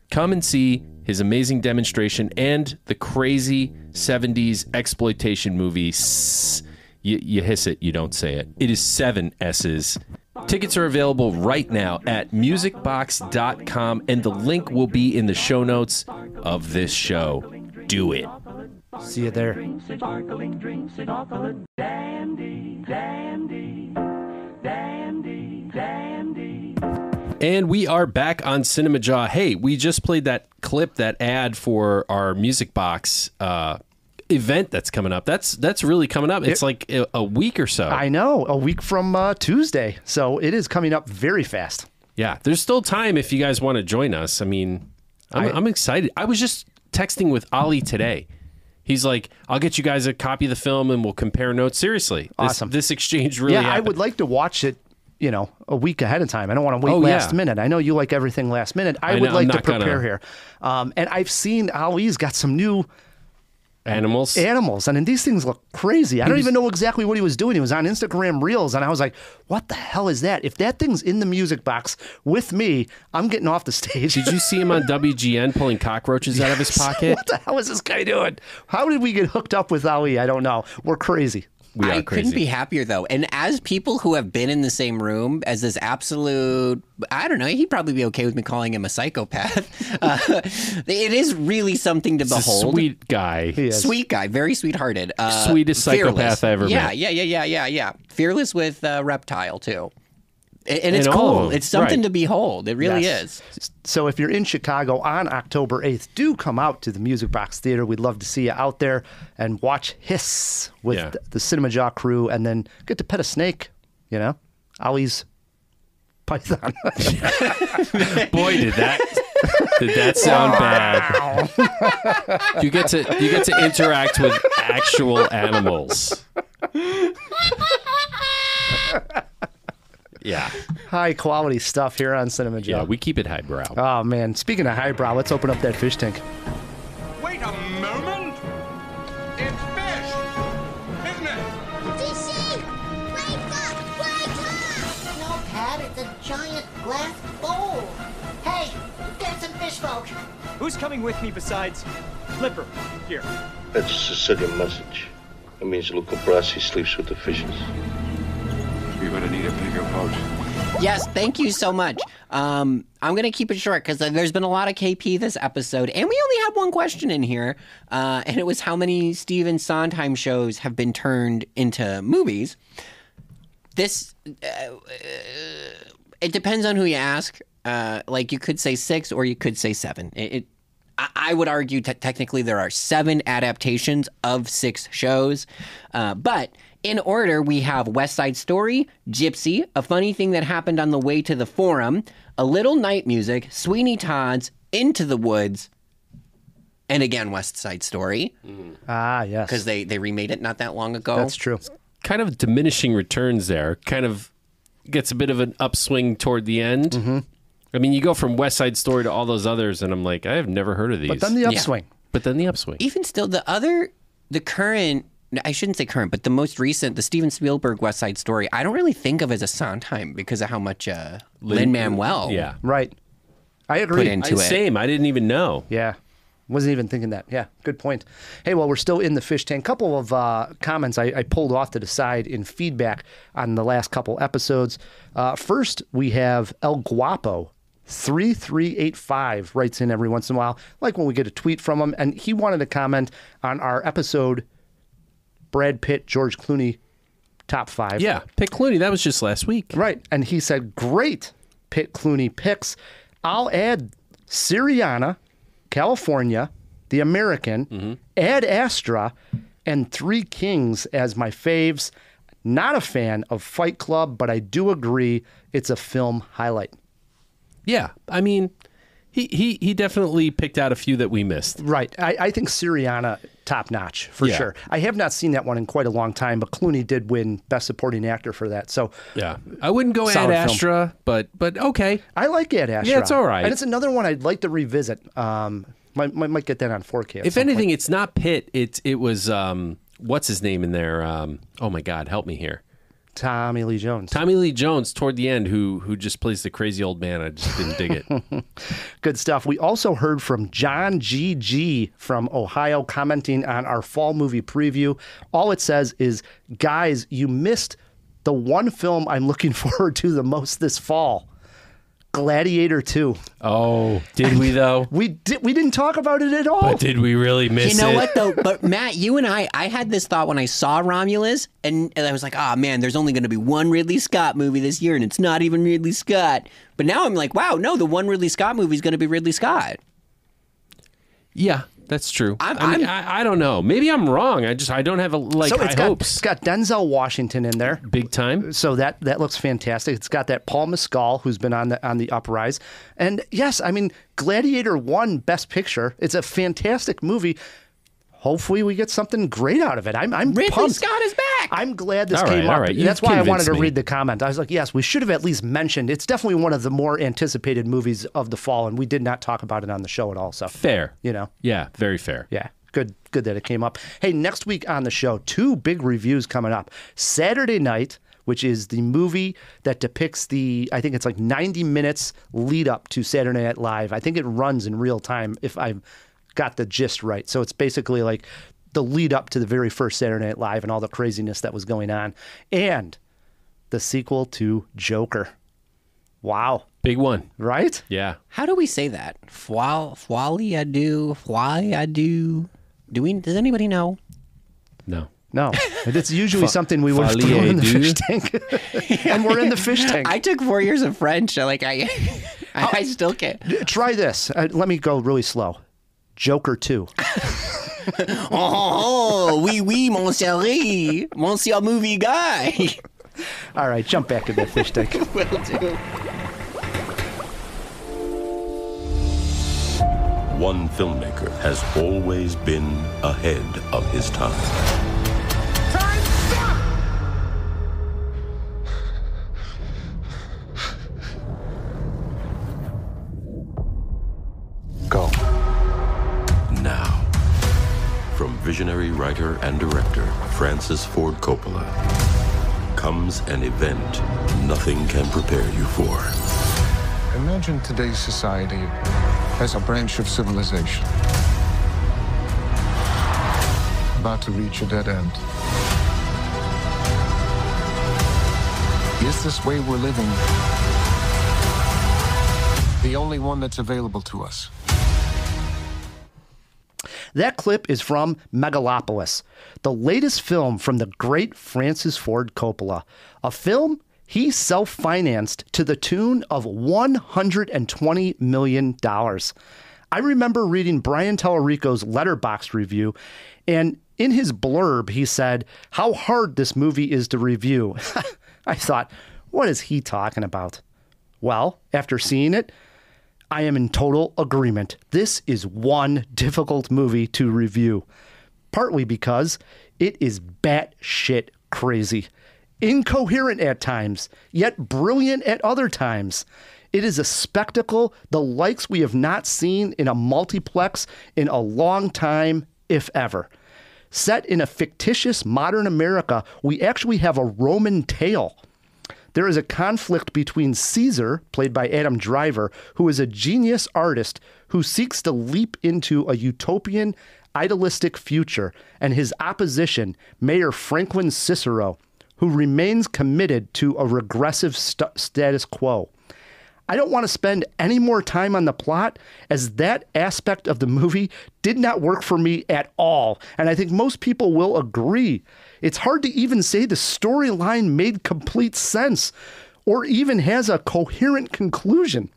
Come and see his amazing demonstration and the crazy 70s exploitation movie. You hiss it, you don't say it. It is 7 S's. Tickets are available right now at musicbox.com, and the link will be in the show notes of this show. Do it. See you there. Sparkling drinks and all colored dandy, dandy, dandy, dandy. And we are back on CinemaJaw. Hey, we just played that clip, that ad for our Music Box event that's coming up. That's really coming up. It's like a week or so. I know, a week from Tuesday. So it is coming up very fast. Yeah, there's still time if you guys want to join us. I mean, I'm excited. I was just texting with Ali today. He's like, I'll get you guys a copy of the film and we'll compare notes. Seriously. Awesome. This exchange really happened. I would like to watch it, a week ahead of time. I don't want to wait last minute. I know you like everything last minute. I would like to prepare here. And I've seen Ali's got some new animals, and these things look crazy. I don't even know exactly what he was doing. He was on Instagram Reels, and I was like, what the hell is that? If that thing's in the Music Box with me, I'm getting off the stage. Did you see him on WGN pulling cockroaches out of his pocket? What the hell is this guy doing? How did we get hooked up with Ali? I don't know. We're crazy. I couldn't be happier, though. And as people who have been in the same room as this absolute, I don't know, he'd probably be okay with me calling him a psychopath. It is really something to behold. A sweet guy. Sweet guy, very sweethearted. Sweetest psychopath I ever met. Yeah. Fearless with Reptile, too. And it's cool. It's something to behold. It really is. So if you're in Chicago on October 8th, do come out to the Music Box Theater. We'd love to see you out there and watch Hiss with the CinemaJaw crew, and then get to pet a snake, Ali's python. Boy, did that sound bad. You get to interact with actual animals. Yeah. High quality stuff here on CinemaJaw. Yeah, we keep it highbrow. Oh, man. Speaking of highbrow, let's open up that fish tank. Wait a moment! It's fish! Isn't it? DC! Wake up! No, Pat, it's a giant glass bowl. Hey, get some fish folk. Who's coming with me besides Flipper? Here, That's a Sicilian message. It means Luca Brasi sleeps with the fishes. You're gonna need a bigger boat. Yes, thank you so much. I'm going to keep it short because there's been a lot of KP this episode, and we only had one question in here, and it was how many Stephen Sondheim shows have been turned into movies. This, it depends on who you ask. Like, you could say 6 or you could say 7. I would argue technically there are 7 adaptations of 6 shows, but in order, we have West Side Story, Gypsy, A Funny Thing That Happened on the Way to the Forum, A Little Night Music, Sweeney Todd's, Into the Woods, and again, West Side Story. Ah, yes. Because they remade it not that long ago. That's true. Kind of diminishing returns there. Kind of gets a bit of an upswing toward the end. Mm-hmm. I mean, you go from West Side Story to all those others, and I'm like, I have never heard of these. But then the upswing. Yeah. But then the upswing. Even still, the current, I shouldn't say current, but the most recent, the Steven Spielberg West Side Story, I don't really think of as a Sondheim because of how much Lin-Manuel right. I agree. put into it. Same. I didn't even know. Yeah. Wasn't even thinking that. Yeah, good point. Hey, well, we're still in the fish tank. Couple of comments I pulled off to the side in feedback on the last couple episodes. First, we have El Guapo. 3385 writes in every once in a while, like when we get a tweet from him, and he wanted to comment on our episode Brad Pitt, George Clooney, top 5. Yeah, Pitt Clooney, that was just last week. Right, and he said, great Pitt Clooney picks. I'll add Syriana, California, The American, Ad Astra, and Three Kings as my faves. Not a fan of Fight Club, but I do agree it's a film highlight. Yeah, I mean, he definitely picked out a few that we missed. Right. I think Syriana, top notch, for sure. I have not seen that one in quite a long time, but Clooney did win Best Supporting Actor for that. So yeah, I wouldn't go Ad Astra, but okay. I like Ad Astra. Yeah, it's all right. And it's another one I'd like to revisit. Might get that on 4K. If anything, point. It's not Pitt. It was what's his name in there? Oh my God, help me here. Tommy Lee Jones. Tommy Lee Jones toward the end, who just plays the crazy old man. I just didn't dig it. Good stuff. We also heard from John G.G. from Ohio commenting on our fall movie preview. All it says is, guys, you missed the one film I'm looking forward to the most this fall. Gladiator 2. Oh, did we though? We didn't talk about it at all. But did we really miss it? You know what though? But Matt, you and I had this thought when I saw Romulus, and I was like, oh man, there's only going to be one Ridley Scott movie this year, and it's not even Ridley Scott. But now I'm like, wow, no, the one Ridley Scott movie is going to be Ridley Scott. Yeah, that's true. I don't know. Maybe I'm wrong. I don't have high hopes. It's got Denzel Washington in there, big time. So that looks fantastic. It's got that Paul Mescal who's been on the uprise, and yes, I mean Gladiator won Best Picture. It's a fantastic movie. Hopefully, we get something great out of it. I'm Ridley pumped. Scott is back. I'm glad this came up. All right. That's why I wanted to read the comment. I was like, yes, we should have at least mentioned. It's definitely one of the more anticipated movies of the fall, and we did not talk about it on the show at all. So fair, you know. Yeah, very fair. Yeah. Good that it came up. Hey, next week on the show, 2 big reviews coming up. Saturday Night, which is the movie that depicts I think it's like 90 minutes lead up to Saturday Night Live. I think it runs in real time if I've got the gist right. So it's basically like the lead up to the very first Saturday Night Live and all the craziness that was going on. And the sequel to Joker. Wow. Big one. Right? Yeah. How do we say that? Folie à deux. Does anybody know? No. It's usually something we would have thrown in the fish tank. And we're in the fish tank. I took 4 years of French. I still can't. Try this. Let me go really slow. Joker 2. Oui, mon chéri. Monsieur movie guy. All right, jump back to the fish tank. Will do. One filmmaker has always been ahead of his time. Time, stop! Go. Now, from visionary writer and director Francis Ford Coppola, comes an event nothing can prepare you for. Imagine today's society as a branch of civilization. about to reach a dead end. Is this way we're living the only one that's available to us? That clip is from Megalopolis, the latest film from the great Francis Ford Coppola, a film he self-financed to the tune of $120 million. I remember reading Brian Tallarico's Letterboxd review, and in his blurb, he said how hard this movie is to review. I thought, what is he talking about? Well, after seeing it, I am in total agreement. This is one difficult movie to review, partly because it is batshit crazy, incoherent at times, yet brilliant at other times. It is a spectacle the likes we have not seen in a multiplex in a long time, if ever. Set in a fictitious modern America, we actually have a Roman tale. There is a conflict between Caesar, played by Adam Driver, who is a genius artist who seeks to leap into a utopian, idealistic future, and his opposition, Mayor Franklin Cicero, who remains committed to a regressive status quo. I don't want to spend any more time on the plot, as that aspect of the movie did not work for me at all, and I think most people will agree. It's hard to even say the storyline made complete sense, or even has a coherent conclusion.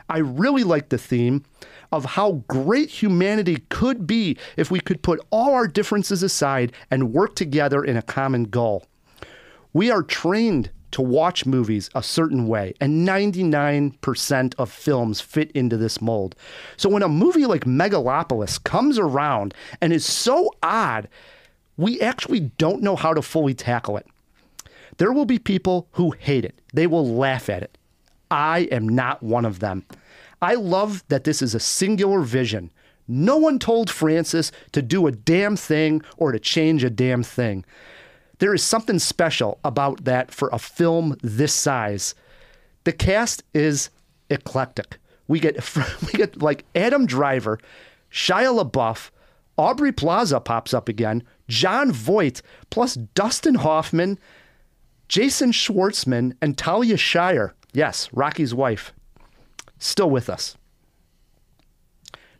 I really like the theme of how great humanity could be if we could put all our differences aside and work together in a common goal. We are trained to watch movies a certain way, and 99% of films fit into this mold. So when a movie like Megalopolis comes around and is so odd, we actually don't know how to fully tackle it. There will be people who hate it. They will laugh at it. I am not one of them. I love that this is a singular vision. No one told Francis to do a damn thing or to change a damn thing. There is something special about that for a film this size. The cast is eclectic. We get like Adam Driver, Shia LaBeouf, Aubrey Plaza pops up again, Jon Voight, plus Dustin Hoffman, Jason Schwartzman, and Talia Shire. Yes, Rocky's wife. Still with us.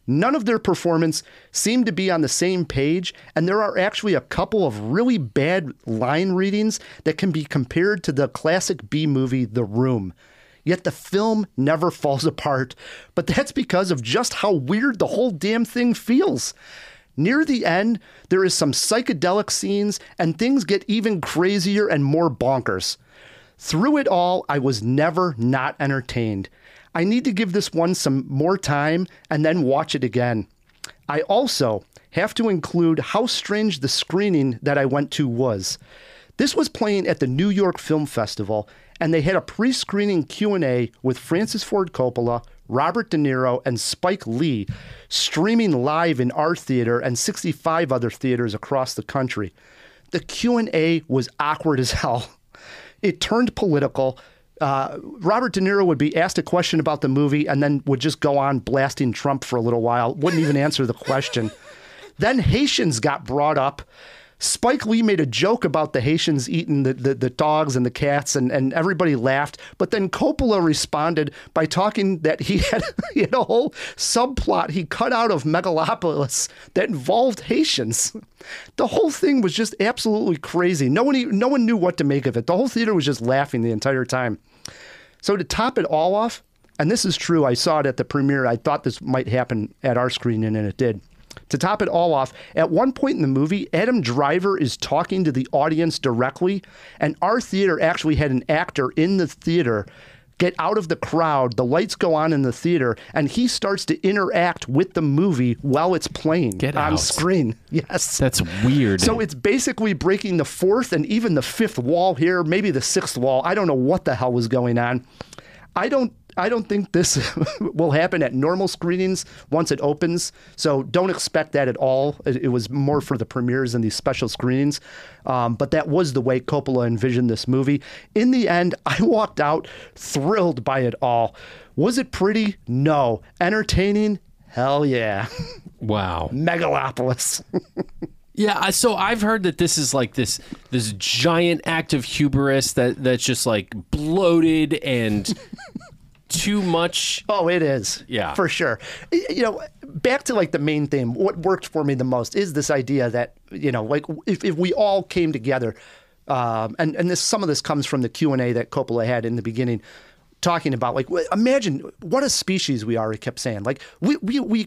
None of their performance seem to be on the same page, and there are actually a couple of really bad line readings that can be compared to the classic B movie, The Room. Yet the film never falls apart, but that's because of just how weird the whole damn thing feels. Near the end, there is some psychedelic scenes, and things get even crazier and more bonkers. Through it all, I was never not entertained. I need to give this one some more time and then watch it again. I also have to include how strange the screening that I went to was. This was playing at the New York Film Festival, and they had a pre-screening Q&A with Francis Ford Coppola, Robert De Niro, and Spike Lee streaming live in our theater and 65 other theaters across the country. The Q&A was awkward as hell. It turned political. Robert De Niro would be asked a question about the movie and then would just go on blasting Trump for a little while, wouldn't even answer the question. Then Haitians got brought up. Spike Lee made a joke about the Haitians eating the dogs and the cats, and everybody laughed. But then Coppola responded by talking that he had a whole subplot he cut out of Megalopolis that involved Haitians. The whole thing was just absolutely crazy. No one knew what to make of it. The whole theater was just laughing the entire time. So to top it all off, and this is true, I saw it at the premiere. I thought this might happen at our screening, and it did. To top it all off, at one point in the movie, Adam Driver is talking to the audience directly, and our theater actually had an actor in the theater get out of the crowd, the lights go on in the theater, and he starts to interact with the movie while it's playing on screen. Yes. That's weird. So it's basically breaking the fourth and even the fifth wall here, maybe the sixth wall. I don't know what the hell was going on. I don't think this will happen at normal screenings once it opens, so don't expect that at all. It was more for the premieres and these special screenings, but that was the way Coppola envisioned this movie. In the end, I walked out thrilled by it all. Was it pretty? No. Entertaining? Hell yeah. Wow. Megalopolis. Yeah, so I've heard that this is like this giant act of hubris that's just like bloated and too much. Oh, it is. Yeah. For sure. You know, back to like the main theme, what worked for me the most is this idea that, you know, like if we all came together, and this some of this comes from the Q&A that Coppola had in the beginning, talking about like, imagine what a species we are, he kept saying. Like we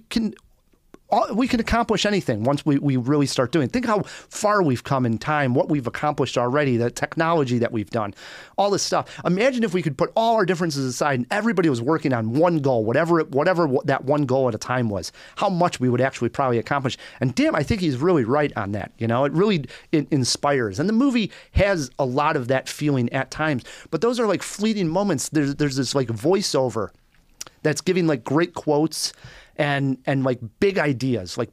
can accomplish anything once we really start doing. Think how far we've come in time, what we've accomplished already, the technology that we've done, all this stuff. Imagine if we could put all our differences aside and everybody was working on one goal, whatever that one goal at a time was, how much we would actually probably accomplish. And damn, I think he's really right on that. You know, it really inspires. And the movie has a lot of that feeling at times, but those are like fleeting moments. There's this like voiceover that's giving like great quotes and like big ideas, like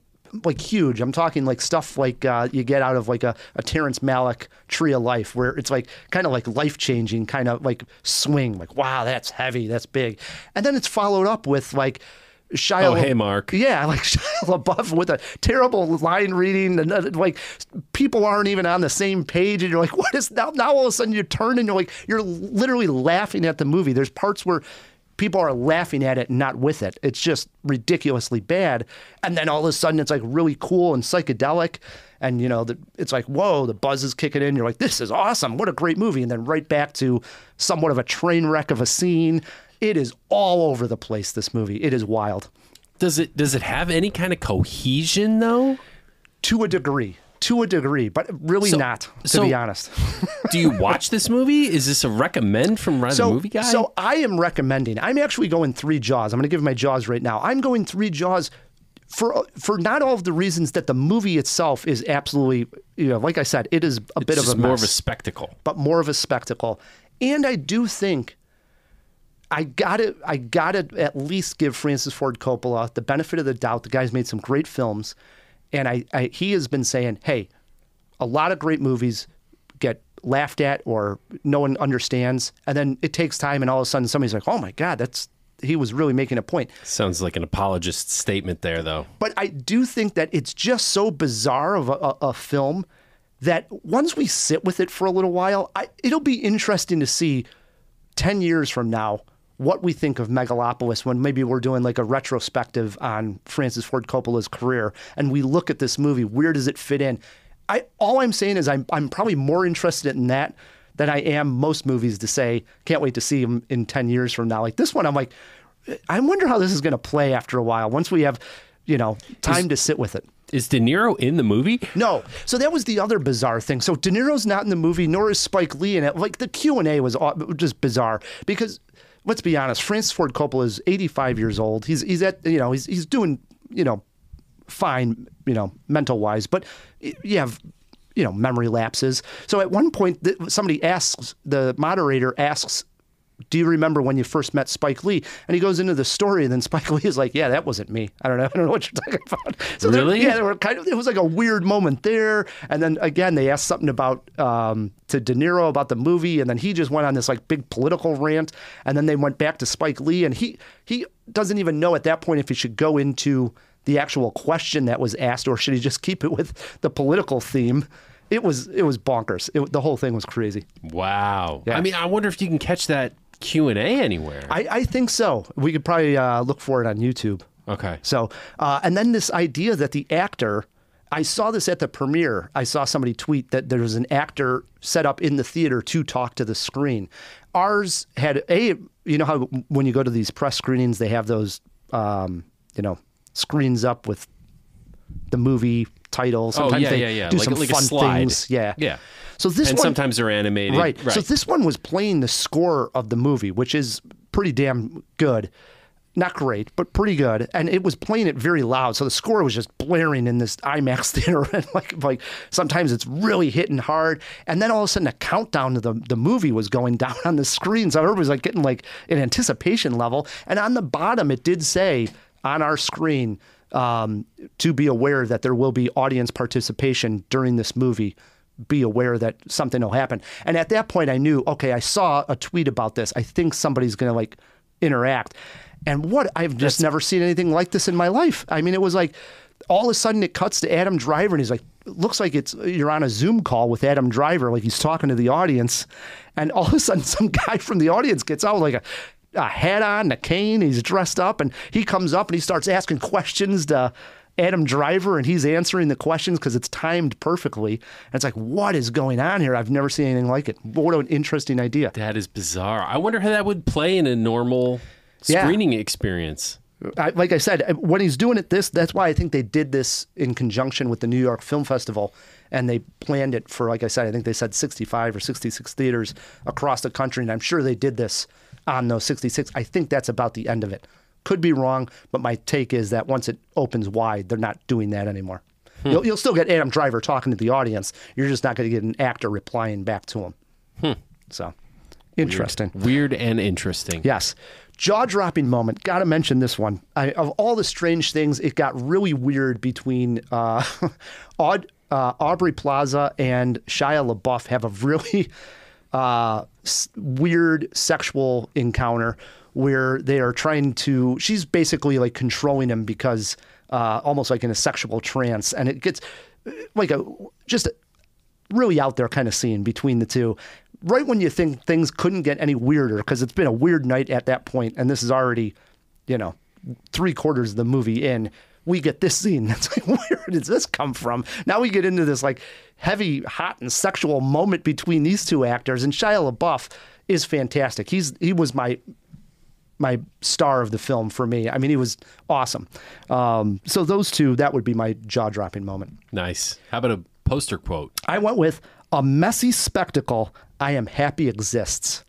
huge. I'm talking like stuff like you get out of like a Terrence Malick Tree of Life, where it's like kind of like life-changing kind of like swing, like, wow, that's heavy, that's big. And then it's followed up with like Shia. Oh, hey, Mark. Yeah, like Shia LaBeouf with a terrible line reading, and like people aren't even on the same page, and you're like, what is now? Now all of a sudden you turn and you're literally laughing at the movie. There's parts where people are laughing at it and not with it. It's just ridiculously bad. And then all of a sudden it's like really cool and psychedelic. And, you know, it's like, whoa, the buzz is kicking in. You're like, this is awesome. What a great movie. And then right back to somewhat of a train wreck of a scene. It is all over the place, this movie. It is wild. Does it have any kind of cohesion, though? To a degree, but really not, to be honest. Do you watch this movie? Is this a recommend from the Movie Guy? So I am recommending. I'm actually going 3 Jaws. I'm going to give my Jaws right now. I'm going 3 Jaws for not all of the reasons that the movie itself is absolutely, you know, like I said, it is a bit of a mess. More of a spectacle. But more of a spectacle. And I do think I gotta at least give Francis Ford Coppola the benefit of the doubt. The guy's made some great films. And he has been saying, hey, a lot of great movies get laughed at or no one understands. And then it takes time and all of a sudden somebody's like, oh my God, he was really making a point. Sounds like an apologist statement there, though. But I do think that it's just so bizarre of a film that once we sit with it for a little while, it'll be interesting to see 10 years from now what we think of Megalopolis when maybe we're doing like a retrospective on Francis Ford Coppola's career and we look at this movie, where does it fit in? All I'm saying is I'm probably more interested in that than I am most movies to say, can't wait to see them in 10 years from now. Like this one, I'm like, I wonder how this is going to play after a while once we have, you know, time to sit with it. Is De Niro in the movie? No. So that was the other bizarre thing. So De Niro's not in the movie, nor is Spike Lee in it. Like the Q&A was just bizarre because let's be honest, Francis Ford Coppola is 85 years old. He's at, you know, he's doing, you know, fine, you know, mental wise, but you have, you know, memory lapses. So at one point the moderator asks, do you remember when you first met Spike Lee? And he goes into the story, and then Spike Lee is like, yeah, that wasn't me. I don't know what you're talking about. So really? There were it was like a weird moment there. And then again, they asked something about, to De Niro about the movie. And then he just went on this like big political rant. And then they went back to Spike Lee, and he doesn't even know at that point if he should go into the actual question that was asked, or should he just keep it with the political theme. It was bonkers. The whole thing was crazy. Wow. Yeah. I mean, I wonder if you can catch that Q&A anywhere. I think so. We could probably look for it on YouTube. Okay. So, and then this idea that the actor, I saw this at the premiere. I saw somebody tweet that there was an actor set up in the theater to talk to the screen. Ours had you know how when you go to these press screenings, they have those, you know, screens up with the movie title. Sometimes they do some fun things. Yeah. So this and one, sometimes they're animated. Right. So this one was playing the score of the movie, which is pretty damn good. Not great, but pretty good. And it was playing it very loud. So the score was just blaring in this IMAX theater. And like sometimes it's really hitting hard. And then all of a sudden a countdown to the movie was going down on the screen. So everybody was like getting like an anticipation level. And on the bottom, it did say on our screen, to be aware that there will be audience participation during this movie. Be aware that something will happen. And at that point I knew, okay, I saw a tweet about this. I think somebody's going to like interact. And I've just never seen anything like this in my life. I mean, it was like all of a sudden it cuts to Adam Driver and he's like, looks like you're on a Zoom call with Adam Driver, like he's talking to the audience, and all of a sudden some guy from the audience gets out with like a hat on, a cane, he's dressed up, and he comes up and he starts asking questions to Adam Driver, and he's answering the questions because it's timed perfectly. And it's like, what is going on here? I've never seen anything like it. What an interesting idea. That is bizarre. I wonder how that would play in a normal screening experience. Like I said, when he's doing it that's why I think they did this in conjunction with the New York Film Festival, and they planned it for, like I said, I think they said 65 or 66 theaters across the country, and I'm sure they did this on those 66. I think that's about the end of it. Could be wrong, but my take is that once it opens wide, they're not doing that anymore. You'll still get Adam Driver talking to the audience. You're just not going to get an actor replying back to him. So, interesting. Weird and interesting. Yes. Jaw-dropping moment. Got to mention this one. Of all the strange things, it got really weird between Aubrey Plaza and Shia LaBeouf have a really weird sexual encounter where they are trying to, she's basically like controlling him because almost like in a sexual trance. And it gets like just a really out there kind of scene between the two. Right when you think things couldn't get any weirder, because it's been a weird night at that point, and this is already, 3/4 of the movie in, we get this scene. That's like, where did this come from? Now we get into this like heavy, hot, and sexual moment between these two actors, and Shia LaBeouf is fantastic. He was my star of the film for me. I mean, he was awesome. So those two, that would be my jaw-dropping moment. Nice. How about a poster quote? I went with, "A messy spectacle I am happy exists."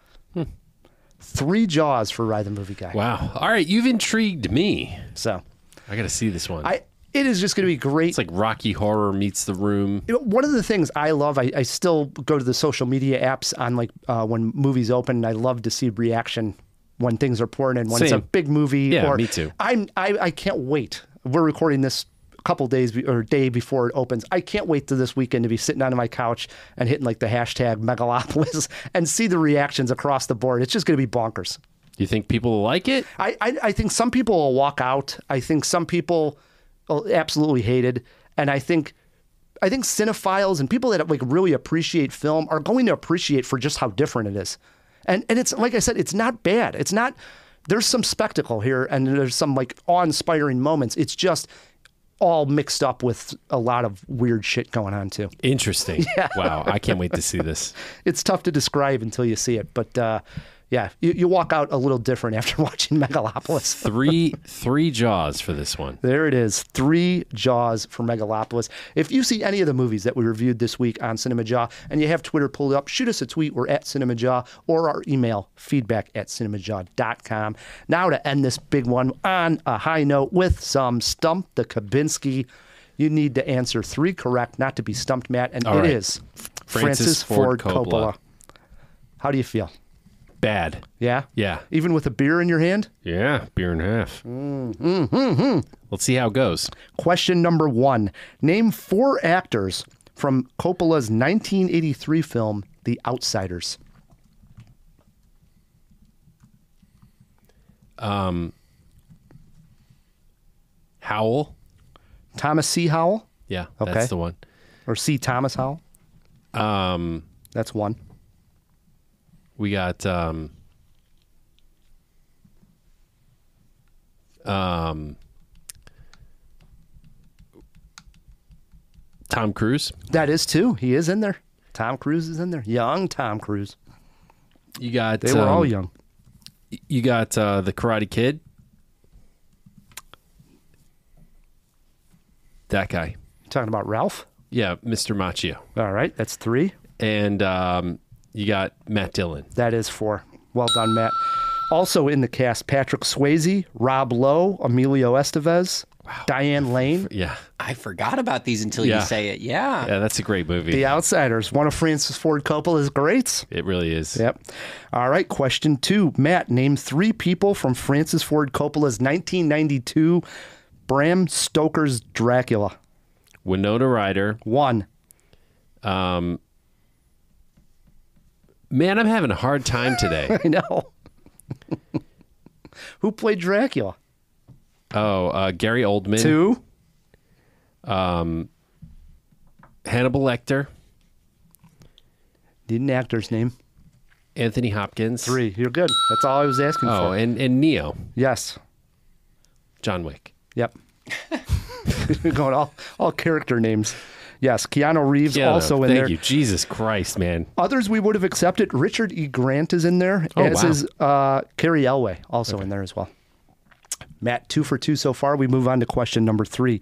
3 jaws for Ride the Movie Guy. Wow. All right, you've intrigued me. So I got to see this one. It is just going to be great. It's like Rocky Horror meets The Room. One of the things I love, I still go to the social media apps on like when movies open, and I love to see reaction when things are pouring in. When Same. it's a big movie. Yeah, me too. I can't wait. We're recording this a couple days or day before it opens. I can't wait to this weekend to be sitting on my couch and hitting like the hashtag Megalopolis and see the reactions across the board. It's just going to be bonkers. Do you think people will like it? I think some people will walk out. I think some people absolutely hated, and I think cinephiles and people that like really appreciate film are going to appreciate for just how different it is. And it's like I said, it's not bad. It's not. There's some spectacle here, and there's some like awe-inspiring moments. It's just all mixed up with a lot of weird shit going on too. Interesting. Yeah. Wow, I can't wait to see this. It's tough to describe until you see it, but yeah, you walk out a little different after watching Megalopolis. Three jaws for this one. There it is. 3 jaws for Megalopolis. If you see any of the movies that we reviewed this week on CinemaJaw and you have Twitter pulled up, shoot us a tweet. We're at CinemaJaw, or our email, feedback@cinemajaw.com. Now to end this big one on a high note with some Stump the Kubinski. You need to answer 3 correct, not to be stumped, Matt, and All it right. is Francis Ford Coppola. How do you feel? Bad. Yeah? Yeah. Even with a beer in your hand? Yeah, beer and a half. Let's see how it goes. Question number 1. Name 4 actors from Coppola's 1983 film, The Outsiders. Howell. Thomas C. Howell? Yeah, Okay. that's the one. Or C. Thomas Howell? That's one. We got Tom Cruise. That is 2. He is in there. Tom Cruise is in there. Young Tom Cruise. You got They were all young. You got the Karate Kid. That guy. Talking about Ralph? Yeah, Mr. Macchio. All right, that's 3. And you got Matt Dillon. That is 4. Well done, Matt. Also in the cast, Patrick Swayze, Rob Lowe, Emilio Estevez, Diane Lane. Yeah. I forgot about these until you say it. Yeah. Yeah, that's a great movie. The Outsiders, one of Francis Ford Coppola's greats. It really is. Yep. All right, question 2. Matt, name 3 people from Francis Ford Coppola's 1992 Bram Stoker's Dracula. Winona Ryder. 1. Man, I'm having a hard time today. I know. Who played Dracula? Oh, Gary Oldman. 2. Hannibal Lecter, Need an actor's name. Anthony Hopkins. 3. You're good. That's all I was asking for. Oh, and Neo. Yes. John Wick. Yep. You're going all character names. Yes, Keanu Reeves also in there. Thank you. Jesus Christ, man. Others we would have accepted. Richard E. Grant is in there, as is Carrie Elway also in there as well. Matt, 2 for 2 so far. We move on to question number 3.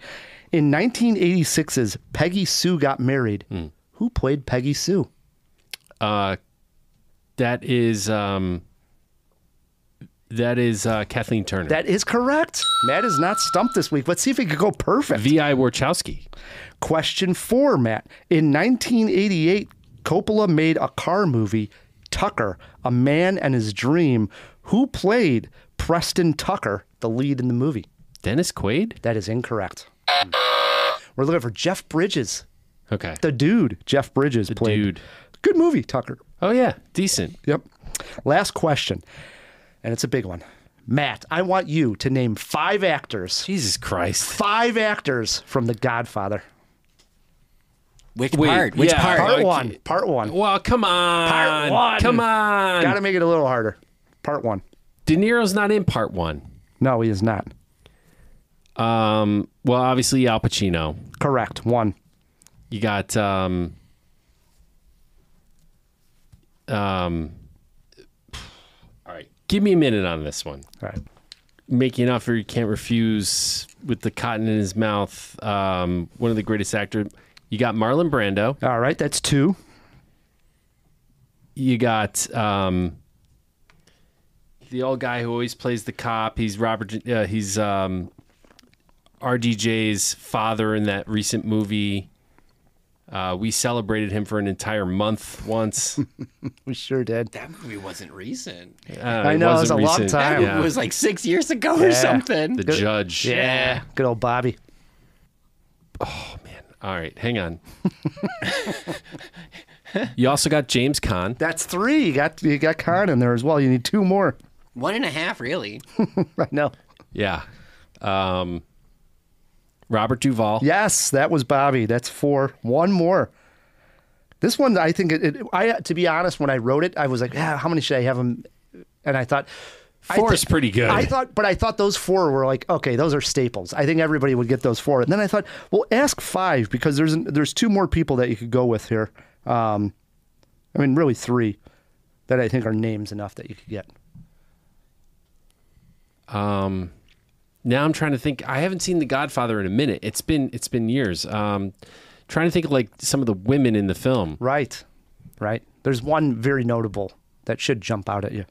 In 1986's Peggy Sue Got Married, who played Peggy Sue? That is Kathleen Turner. That is correct. Matt is not stumped this week. Let's see if he could go perfect. V.I. Warchowski. Question 4, Matt. In 1988, Coppola made a car movie, Tucker, A Man and His Dream. Who played Preston Tucker, the lead in the movie? Dennis Quaid? That is incorrect. We're looking for Jeff Bridges. Okay. The dude, Jeff Bridges played. Dude. Good movie, Tucker. Oh, yeah. Decent. Yep. Last question, and it's a big one. Matt, I want you to name 5 actors. Jesus Christ. 5 actors from The Godfather. Which part? Which part? Part 1. Part 1. Well, come on. Part 1. Come on. Got to make it a little harder. Part 1. De Niro's not in part 1. No, he is not. Well, obviously Al Pacino. Correct. 1. You got all right. Give me a minute on this one. All right. Making an offer you can't refuse with the cotton in his mouth. One of the greatest actors. You got Marlon Brando. All right, that's 2. You got the old guy who always plays the cop. He's he's RDJ's father in that recent movie. We celebrated him for an entire month once. We sure did. That movie wasn't recent. I know, it was a long time. It was like 6 years ago or something. The Judge. Yeah. Good old Bobby. Oh, man. All right. Hang on. You also got James Caan. That's 3. You got Caan in there as well. You need 2 more. 1.5, really. I know. Yeah. Robert Duvall. Yes, that was Bobby. That's 4. 1 more. This one, I think, to be honest, when I wrote it, I was like, how many should I have him? And I thought... 4 is pretty good. I thought those 4 were like, okay, those are staples. I think everybody would get those 4. And then I thought, well, ask 5 because there's 2 more people that you could go with here. I mean, really 3 that I think are names enough that you could get. Now I'm trying to think. I haven't seen The Godfather in a minute. It's been years. Trying to think of like some of the women in the film. Right. There's one very notable that should jump out at you.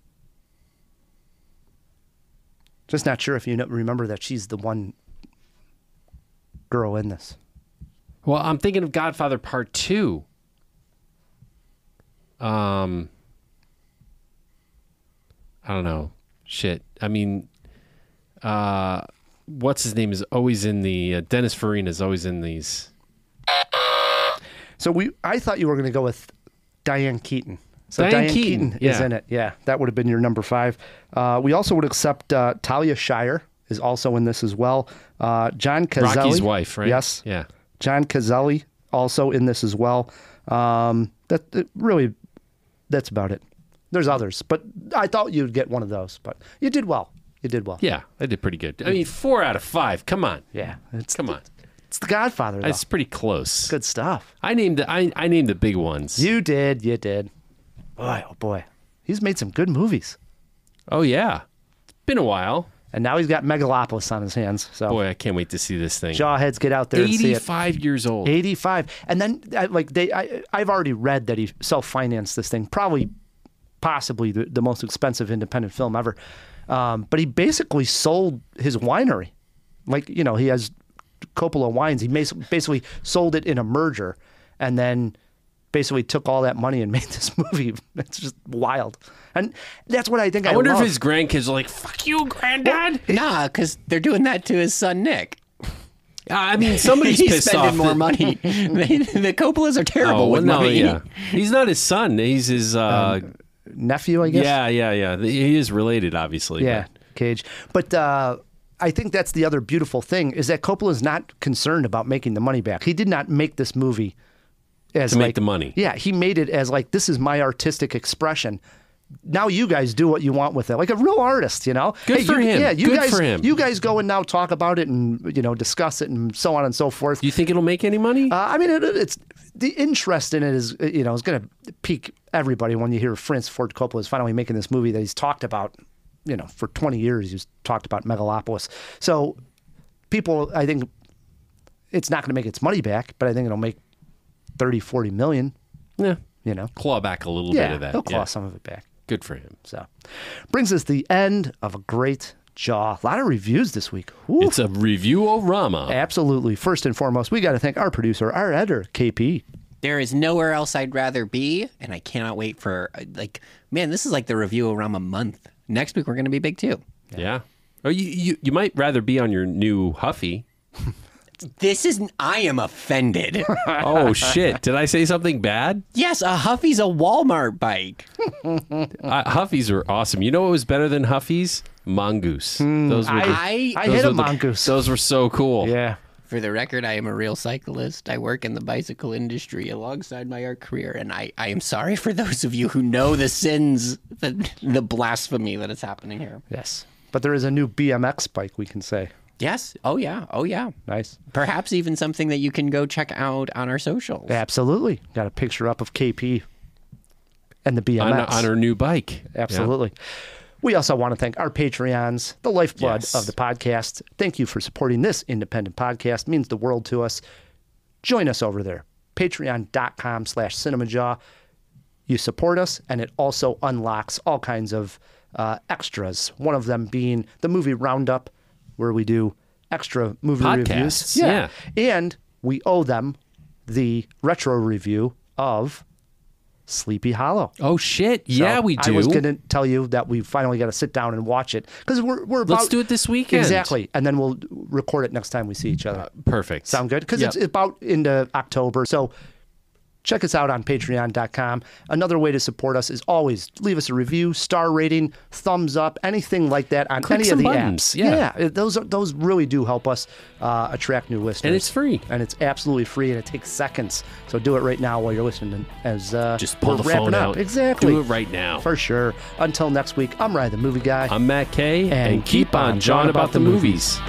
Just not sure if you remember that she's the one girl in this. Well, I'm thinking of Godfather Part 2. I don't know. Shit. I mean, what's his name is always in the Dennis Farina is always in these. So I thought you were going to go with Diane Keaton. So Diane Keaton is in it. Yeah, that would have been your number 5. We also would accept Talia Shire is also in this as well. John Cazale. Rocky's wife, right? Yes. Yeah. John Cazale also in this as well. That's about it. There's others, but I thought you'd get one of those. But you did well. Yeah, I did pretty good. I mean, 4 out of 5. Come on. Yeah. Come on. It's The Godfather, though. It's pretty close. Good stuff. I named the big ones. You did. Boy, oh boy. He's made some good movies. Oh, yeah. It's been a while. And now he's got Megalopolis on his hands. So boy, I can't wait to see this thing. Jawheads, get out there and see it. 85 years old. 85. And then, I've already read that he self-financed this thing. Possibly the most expensive independent film ever. But he basically sold his winery. He has Coppola Wines. He basically sold it in a merger and then basically took all that money and made this movie. It's just wild. And that's what I think I wonder love. if his grandkids are like, fuck you, granddad. Nah, because they're doing that to his son, Nick. I mean, somebody's He's pissed spending off. more money. The Coppolas are terrible with money. Yeah. He's not his son. He's his... nephew, I guess? Yeah. He is related, obviously. Yeah, Cage. But I think that's the other beautiful thing is that Coppola is not concerned about making the money back. He did not make this movie as to make like, the money. Yeah, he made it as like, this is my artistic expression. Now you guys do what you want with it, like a real artist, you know. Good for him. Yeah, you Good guys, for him. You guys go and now talk about it and discuss it and so on and so forth. You think it'll make any money? I mean, it's the interest in it is is going to pique everybody when you hear Francis Ford Coppola is finally making this movie that he's talked about, for 20 years. He's talked about Megalopolis. So people, I think it's not going to make its money back, but I think it'll make 30, 40 million. Yeah. Claw back a little bit of that. He'll claw some of it back. Good for him. So, brings us the end of a great Jaw. A lot of reviews this week. Woo. It's a review-o-rama. Absolutely. First and foremost, we got to thank our producer, our editor, KP. There is nowhere else I'd rather be, and I cannot wait for, this is like the Review-o-rama month. Next week, we're going to be big, too. Yeah. Oh, you might rather be on your new Huffy. I am offended. Oh, shit. Did I say something bad? Yes, a Huffy's a Walmart bike. Huffy's are awesome. You know what was better than Huffy's? Mongoose. Those were I hit a mongoose. Those were so cool. Yeah. For the record, I am a real cyclist. I work in the bicycle industry alongside my art career, and I am sorry for those of you who know the sins, the blasphemy that is happening here. Yes. But there is a new BMX bike, we can say. Yes. Oh, yeah. Oh, yeah. Nice. Perhaps even something that you can go check out on our socials. Absolutely. Got a picture up of KP and the BMX. On her new bike. Absolutely. Yeah. We also want to thank our Patreons, the lifeblood of the podcast. Thank you for supporting this independent podcast. It means the world to us. Join us over there. Patreon.com/CinemaJaw. You support us, and it also unlocks all kinds of extras. One of them being the movie roundup, where we do extra movie podcasts. reviews. Yeah. And we owe them the retro review of Sleepy Hollow. Oh, shit. Yeah, so we do. I was going to tell you that we finally got to sit down and watch it because we're about... Let's do it this weekend. Exactly. And then we'll record it next time we see each other. Perfect. Sound good? Because it's about into October. So check us out on patreon.com. Another way to support us is always leave us a review, star rating, thumbs up, anything like that on Click any of the buttons. apps. Yeah. Those really do help us attract new listeners. And it's free. And it's absolutely free, and it takes seconds. So do it right now while you're listening as just pull the we're wrapping phone up. out. Exactly. Do it right now. For sure. Until next week, I'm Ryan the Movie Guy. I'm Matt Kay, and keep on jawing about the movies.